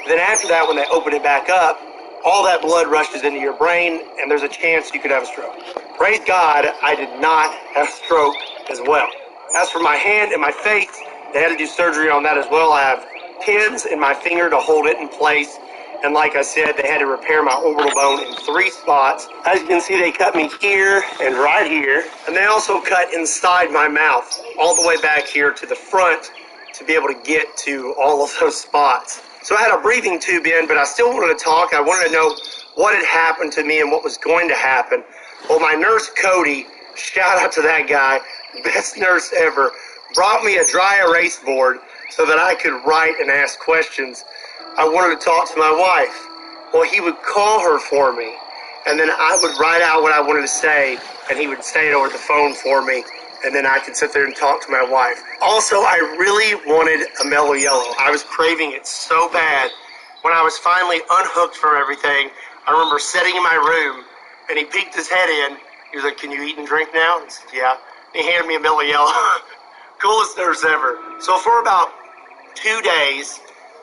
then after that, when they open it back up, all that blood rushes into your brain, and there's a chance you could have a stroke. Praise God, I did not have a stroke as well. As for my hand and my face, they had to do surgery on that as well. I have pins in my finger to hold it in place. And like I said, they had to repair my orbital bone in 3 spots. As you can see, they cut me here and right here. And they also cut inside my mouth, all the way back here to the front to be able to get to all of those spots. So I had a breathing tube in, but I still wanted to talk. I wanted to know what had happened to me and what was going to happen. Well, my nurse, Cody, shout out to that guy, best nurse ever, brought me a dry erase board so that I could write and ask questions. I wanted to talk to my wife. Well, he would call her for me, and then I would write out what I wanted to say, and he would say it over the phone for me, and then I could sit there and talk to my wife. Also, I really wanted a Mellow Yellow. I was craving it so bad. When I was finally unhooked from everything, I remember sitting in my room, and he peeked his head in. He was like, "Can you eat and drink now?" I said, "Yeah." He handed me a Mellow Yellow. Coolest nurse ever. So for about 2 days,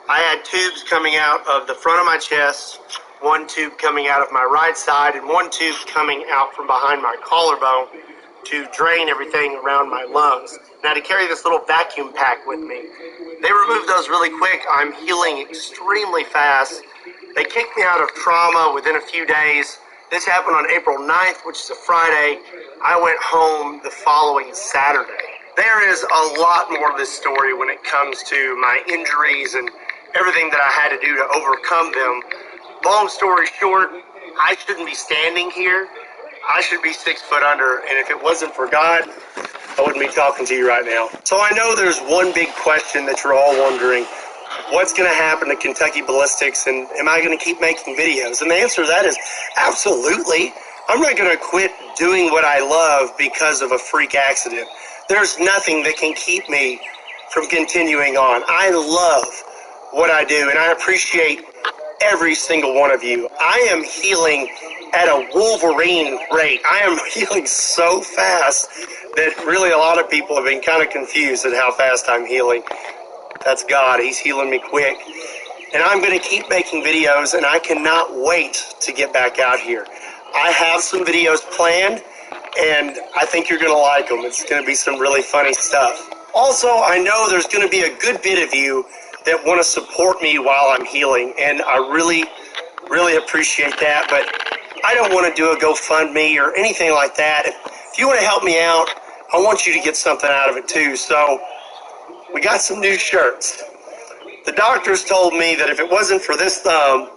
I had tubes coming out of the front of my chest, 1 tube coming out of my right side, and 1 tube coming out from behind my collarbone to drain everything around my lungs. Now, to carry this little vacuum pack with me, they removed those really quick. I'm healing extremely fast. They kicked me out of trauma within a few days. This happened on April 9th, which is a Friday. I went home the following Saturday. There is a lot more to this story when it comes to my injuries and everything that I had to do to overcome them. Long story short, I shouldn't be standing here. I should be 6 foot under, and if it wasn't for God, I wouldn't be talking to you right now. So I know there's one big question that you're all wondering. What's going to happen to Kentucky Ballistics, and am I going to keep making videos? And the answer to that is absolutely. I'm not going to quit doing what I love because of a freak accident. There's nothing that can keep me from continuing on. I love what I do, and I appreciate every single one of you. I am healing at a Wolverine rate. I am healing so fast that really a lot of people have been kind of confused at how fast I'm healing. That's God. He's healing me quick. And I'm going to keep making videos, and I cannot wait to get back out here. I have some videos planned, and I think you're going to like them. It's going to be some really funny stuff. Also, I know there's going to be a good bit of you that want to support me while I'm healing, and I really, really appreciate that, but I don't want to do a GoFundMe or anything like that. If you want to help me out, I want you to get something out of it too. So we got some new shirts. The doctors told me that if it wasn't for this thumb,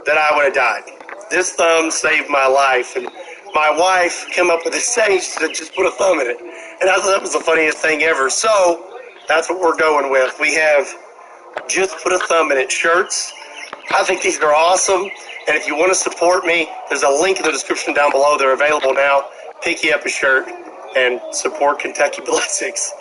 that I would have died. This thumb saved my life, and my wife came up with this saying. She said, "Just put a thumb in it." And I thought that was the funniest thing ever. So that's what we're going with. We have "Just Put a Thumb in It" shirts. I think these are awesome. And if you want to support me, there's a link in the description down below. They're available now. Pick you up a shirt and support Kentucky Ballistics.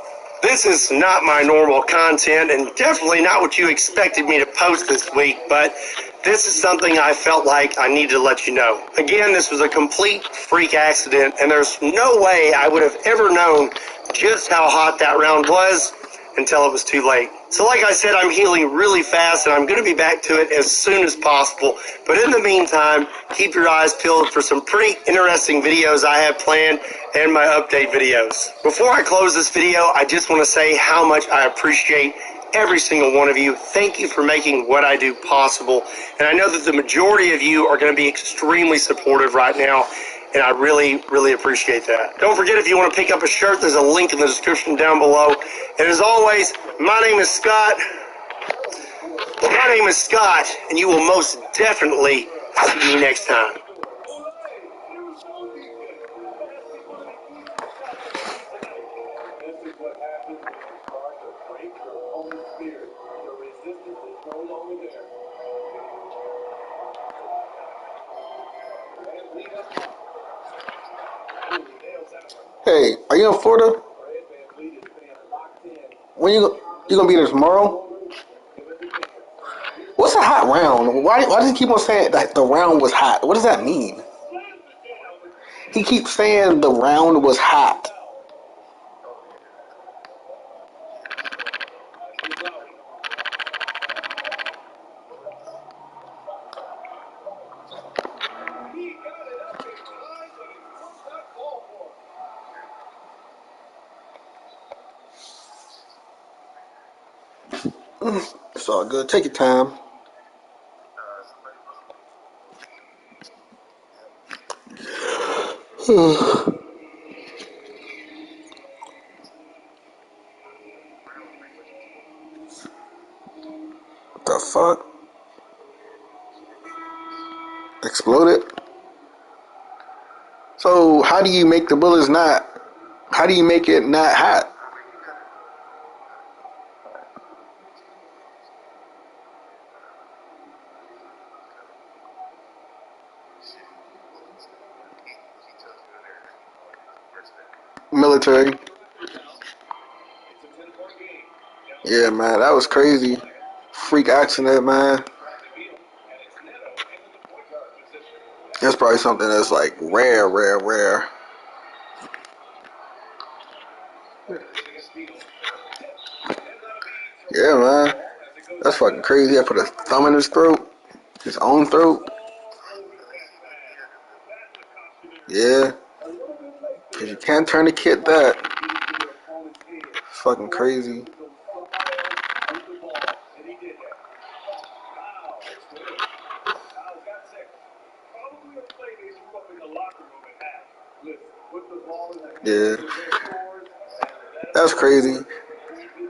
This is not my normal content, and definitely not what you expected me to post this week, but this is something I felt like I needed to let you know. Again, this was a complete freak accident, and there's no way I would have ever known just how hot that round was until it was too late. So like I said, I'm healing really fast, and I'm going to be back to it as soon as possible. But in the meantime, keep your eyes peeled for some pretty interesting videos I have planned and my update videos. Before I close this video, I just want to say how much I appreciate every single one of you. Thank you for making what I do possible. And I know that the majority of you are going to be extremely supportive right now, and I really, really appreciate that. Don't forget, if you want to pick up a shirt, there's a link in the description down below. And as always, my name is Scott. And you will most definitely see me next time. Hey, are you in Florida? When you gonna be there tomorrow? What's a hot round? Why does he keep on saying that the round was hot? What does that mean? He keeps saying the round was hot. It's all good. Take your time. What the fuck? Exploded? So how do you make the bullets not? How do you make it not hot? Military. Yeah, man, that was crazy. Freak accident, man. That's probably something that's like rare. Yeah, man. That's fucking crazy. I put a thumb in his throat. His own throat. Yeah. Cause you can't turn the kid that. It's fucking crazy. Yeah. That's crazy.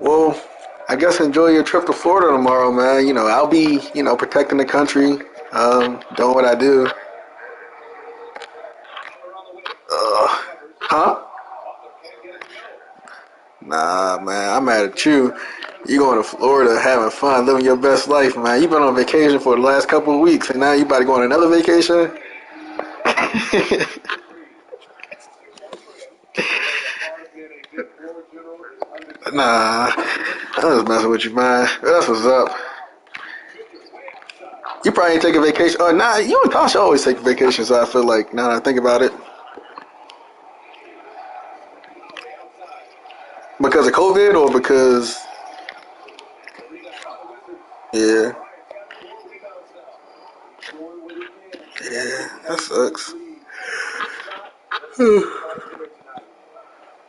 Well, I guess enjoy your trip to Florida tomorrow, man. You know, I'll be, protecting the country, doing what I do. Huh? Nah, man, I'm mad at you. You going to Florida, having fun, living your best life, man. You've been on vacation for the last couple of weeks, and now you about to go on another vacation? Nah, I'm just messing with you, man. That's what's up. You probably ain't taking vacation. Oh, nah, you and Tasha always take vacations, so I feel like, now that I think about it. Because of COVID or because... Yeah. Yeah, that sucks.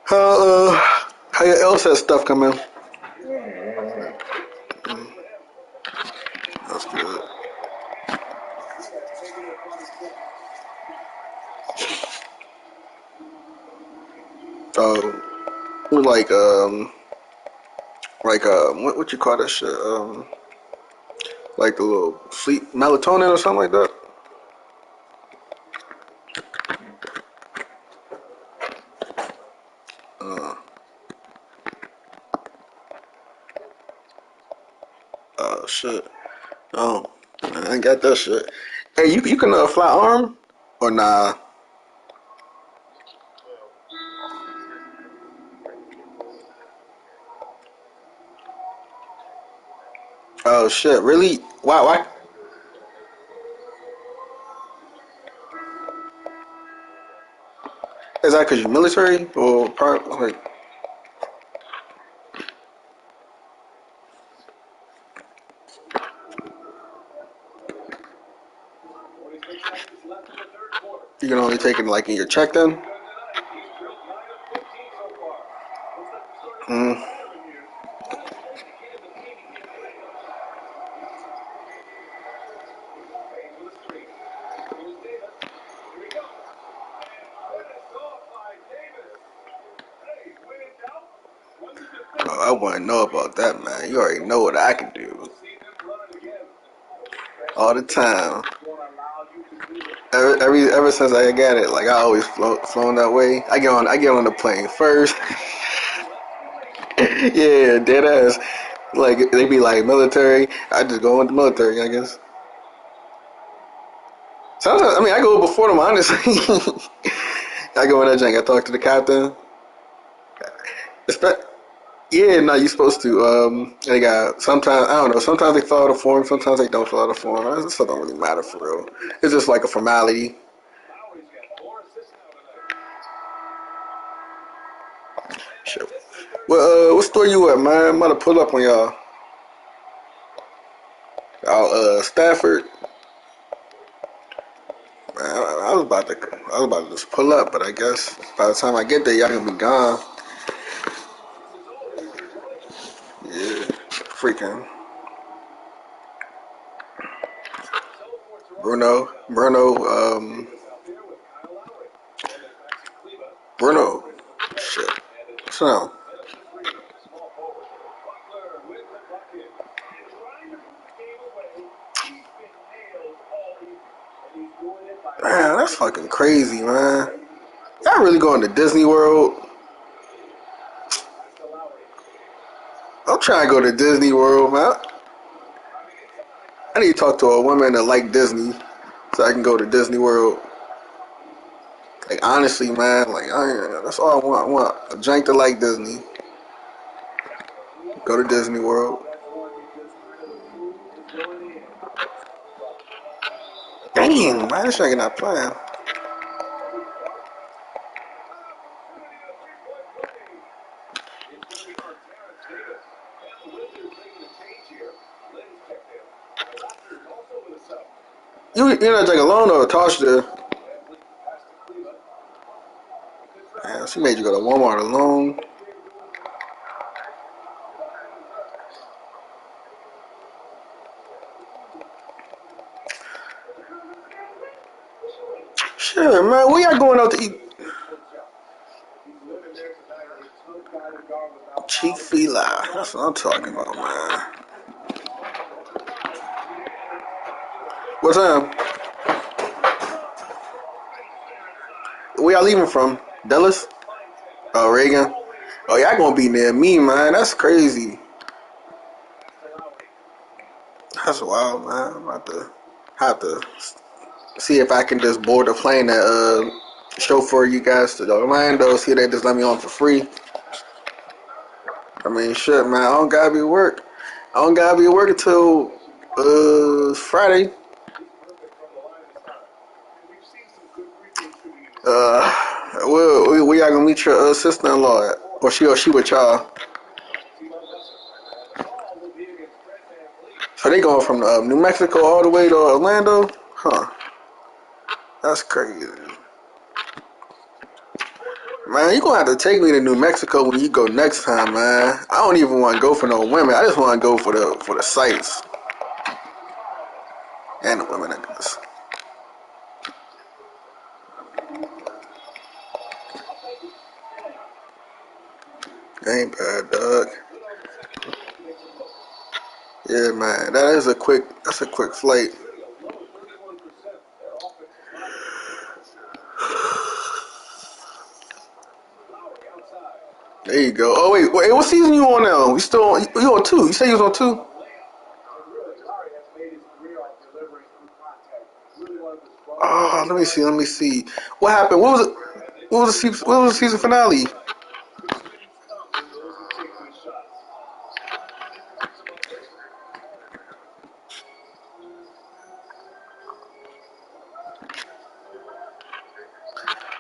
How your LSAT stuff coming? That's good. What you call that shit? Like the little sleep melatonin or something like that. Oh shit. Oh, I ain't got that shit. Hey, you can fly arm or nah? Oh shit, really? Why? Is that because you're military or part like? You can only take it like in your check then? Mm. Oh, I wouldn't know about that, man. You already know what I can do. All the time. Ever since I got it, like I always flown that way. I get on the plane first. Yeah, dead ass. Like they be like military. I just go into military, I guess. Sometimes, I mean, I go before them, honestly. I go in that jank. I talk to the captain. Yeah, no, you're supposed to. They got sometimes I don't know. Sometimes they fill out a form. Sometimes they don't fill out a form. It don't really matter for real. It's just like a formality. Shit. Well, what store you at, man? I'm about to pull up on y'all. Stafford. Man, I was about to just pull up, but I guess by the time I get there, y'all gonna be gone. Yeah, freaking Bruno. Shit. So, man, that's fucking crazy, man. Y'all really going to Disney World? I'm trying to go to Disney World, man. I need to talk to a woman that like Disney so I can go to Disney World. Like, honestly, man, like, that's all I want. I want a jank to like Disney. Go to Disney World. Dang, man, this shit not playing. You're not taking a loan or a Tosh there. Yeah, she made you go to Walmart alone. Sure, man. We are going out to eat. Chick-fil-A. That's what I'm talking about, man. What time? Where y'all leaving from? Dallas? Oh, Reagan? Oh, y'all gonna be near me, man. That's crazy. That's wild, man. I'm about to have to see if I can just board a plane that chauffeur you guys to Orlando. See if they just let me on for free. I mean, shit, man. I don't gotta be at work. I don't gotta be at work until Friday. Where y'all gonna meet your sister-in-law at? Or she with y'all? So they going from New Mexico all the way to Orlando? Huh. That's crazy. Man, you gonna have to take me to New Mexico when you go next time, man. I don't even want to go for no women. I just want to go for the sights and the women, I guess. Ain't bad, dog. Yeah, man. That's a quick flight. There you go. Oh wait, what season you on now? You on 2? You said you was on 2? Oh, let me see. What happened? What was the season finale?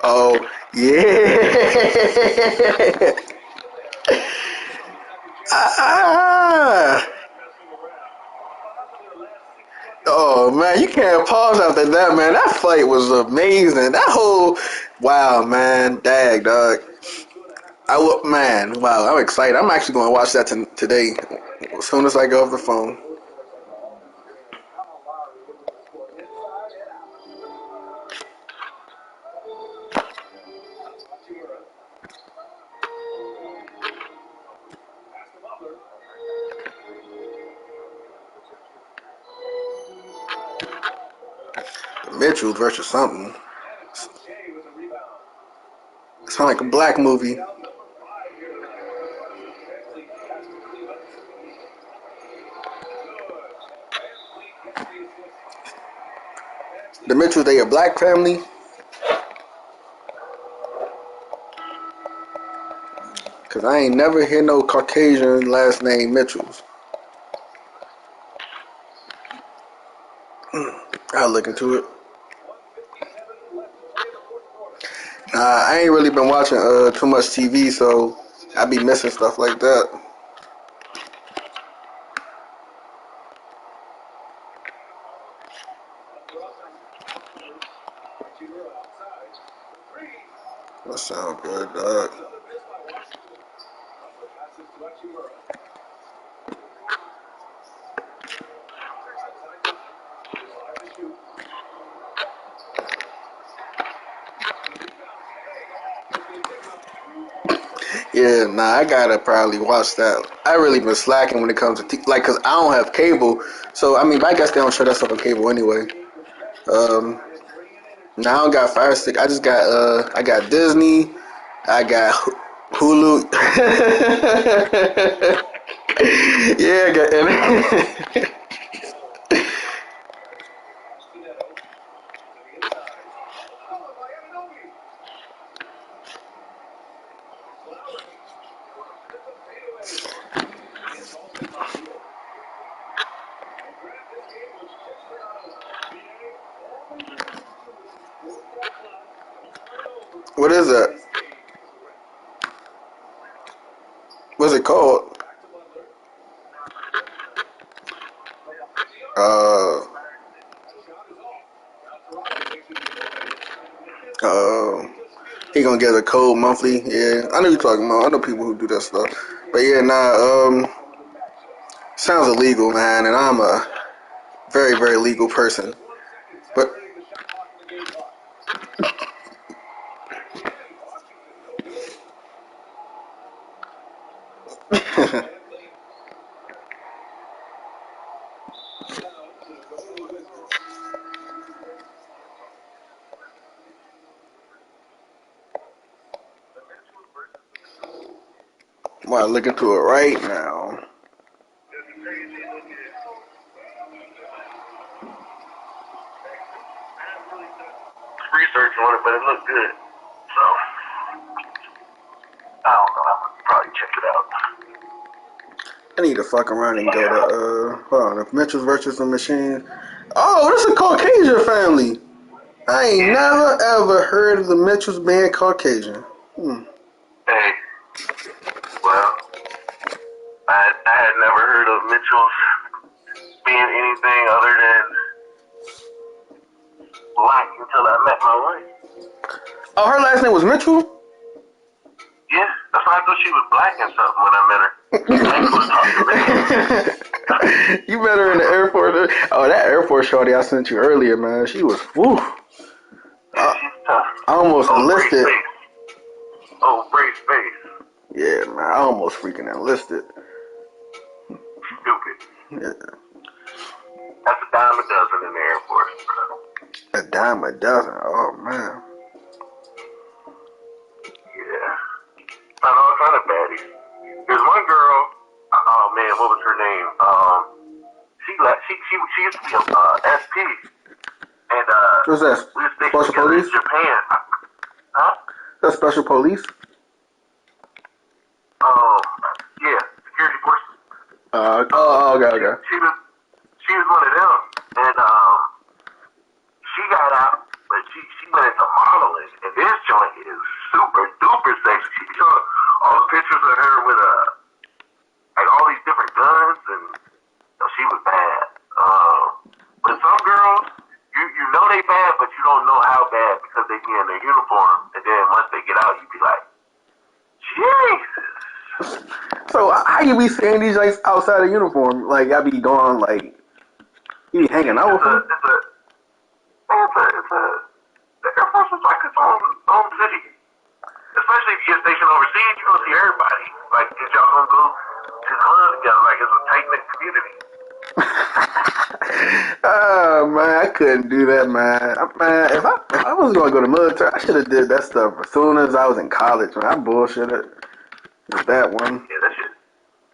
Oh, yeah. Ah. Oh man, you can't pause after that, man. That fight was amazing. That whole wow, man, dag, dog. Man, wow, I'm excited. I'm actually going to watch that today as soon as I get off the phone. Mitchell versus something. It sounds like a black movie. The Mitchells, they a black family? Cause I ain't never hear no Caucasian last name Mitchells. I'll look into it. I ain't really been watching too much TV, so I be missing stuff like that. That sound good, dog. Yeah, nah, I gotta probably watch that. I really been slacking when it comes to like, cause I don't have cable, so I mean, I guess they don't show that stuff on cable anyway. Now I don't got Fire Stick. I just got I got Disney. I got Hulu. Yeah, I got What is that? What's it called? Uh, he gonna get a code monthly. Yeah, I know you're talking about. I know people who do that stuff. But yeah, nah. Sounds illegal, man, and I'm a very, very legal person. But I'm gonna look into it right now. Research on it, but it looked good. So, I don't know. I'm gonna probably check it out. I need to fuck around and go to hold on, the Mitchells versus the Machines. Oh, this is a Caucasian family. I ain't never ever heard of the Mitchells being Caucasian. Hey, well, I had never heard of Mitchell's being anything other than black until I met my wife. Oh, her last name was Mitchell? Yeah, that's why I thought she was black and something when I met her. You met her in the Air Force. Oh, that Air Force shorty I sent you earlier, man. She was, woo. Yeah, she's tough. I almost enlisted. Oh, brace face. Yeah, man, I almost freaking enlisted. Stupid. Yeah. That's a dime a dozen in the Air Force, bro. A dime a dozen. Oh, man. Yeah. I know all kind of baddies. There's one girl, oh man, what was her name? She used to be a SP. And What's that? we was stationed Special together police? in Japan. Huh? That's special police? Yeah, security forces. Okay. She was one of them. And she got out, but she went into modeling. And this joint is super duper sexy. She showed all the pictures of her with like all these different guns, and she was bad. But some girls, you know they bad, but you don't know how bad because they be in their uniform, and then once they get out, you be like, Jesus. So how you be seeing these like outside of uniform? Like I be doing like you be hanging out with them? The Air Force is like its own city. Especially if you get stationed overseas, you don't see everybody. Like, if y'all gonna go to the club together, like it's a tight-knit community. Oh man, I couldn't do that, man. Man, if I was gonna go to the military, I should have did that stuff as soon as I was in college. Man, I bullshitted with that one. Yeah, that shit.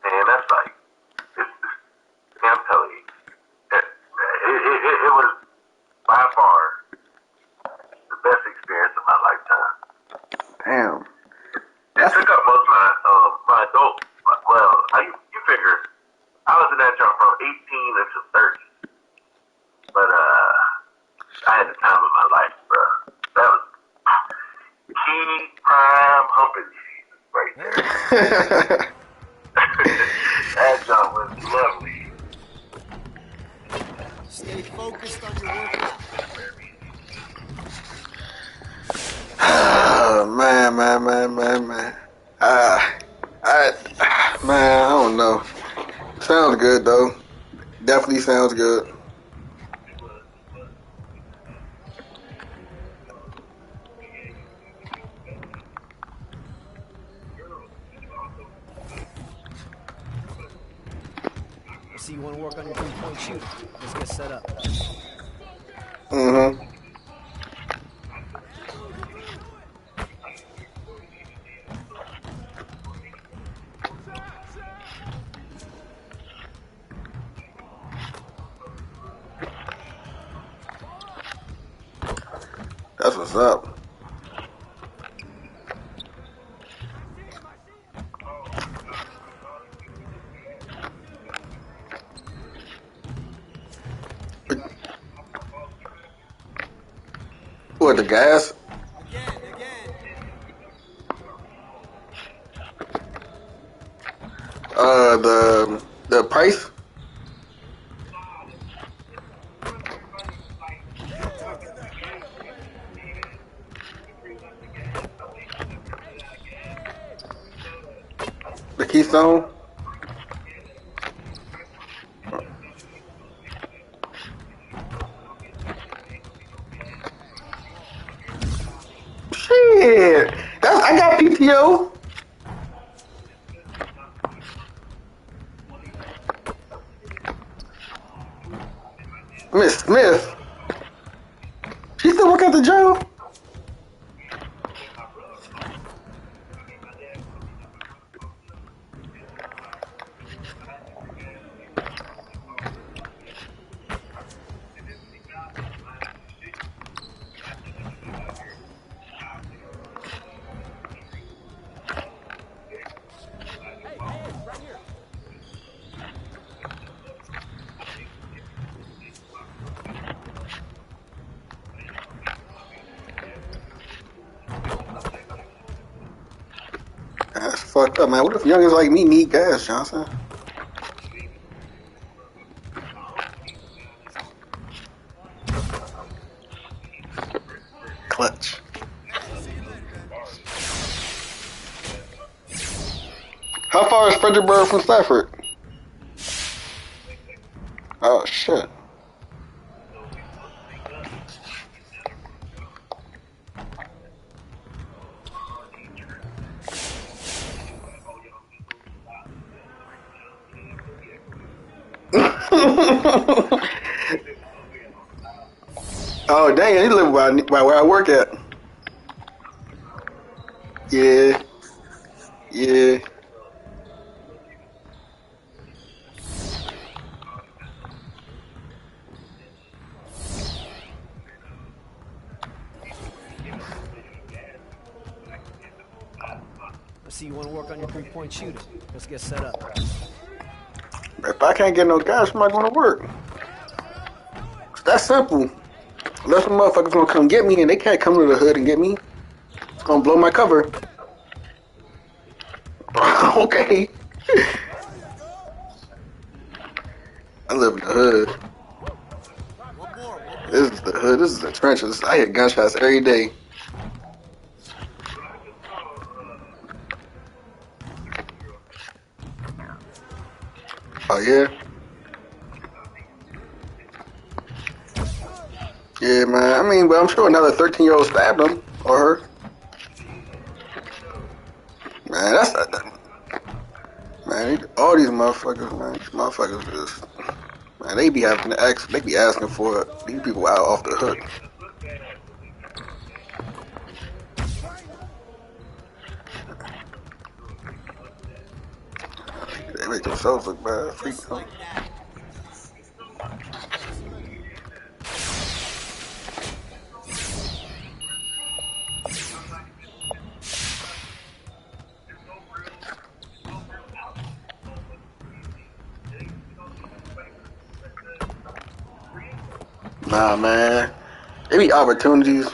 Man, that's like, I'm telling you, it was by far I was in that jump from 18 until 30. But I had the time of my life, bro. That was key prime humping season right there. That jump was lovely. Stay focused on your workout. Man. Man, I don't know. Sounds good though. Definitely sounds good. I see you want to work on your three-point shooting. Let's get set up. Mm-hmm. That's what's up. What, the gas? The price? The Keystone? Shit. I got PTO. Miss Smith. She still work at the job? That's fucked up, man. What if youngins like me need gas, Johnson? Clutch. How far is Fredericksburg from Stafford? Oh, shit. Oh, dang, he live by where I work at. Yeah. Yeah. I see you want to work on your three-point shooting. Let's get set up. If I can't get no gas, I'm not going to work. It's that simple. Unless some motherfuckers gonna come get me and they can't come to the hood and get me. It's gonna blow my cover. Okay. I live in the hood. This is the hood. This is the trenches. I hear gunshots every day. Oh, yeah? Yeah, man. I mean, but I'm sure another 13-year-old stabbed him or her. Man, that's man. All these motherfuckers, man. These motherfuckers just, man. They be having to ask. They be asking for it. These people out off the hook. They make themselves look bad. Freak them. Nah, man. There be opportunities.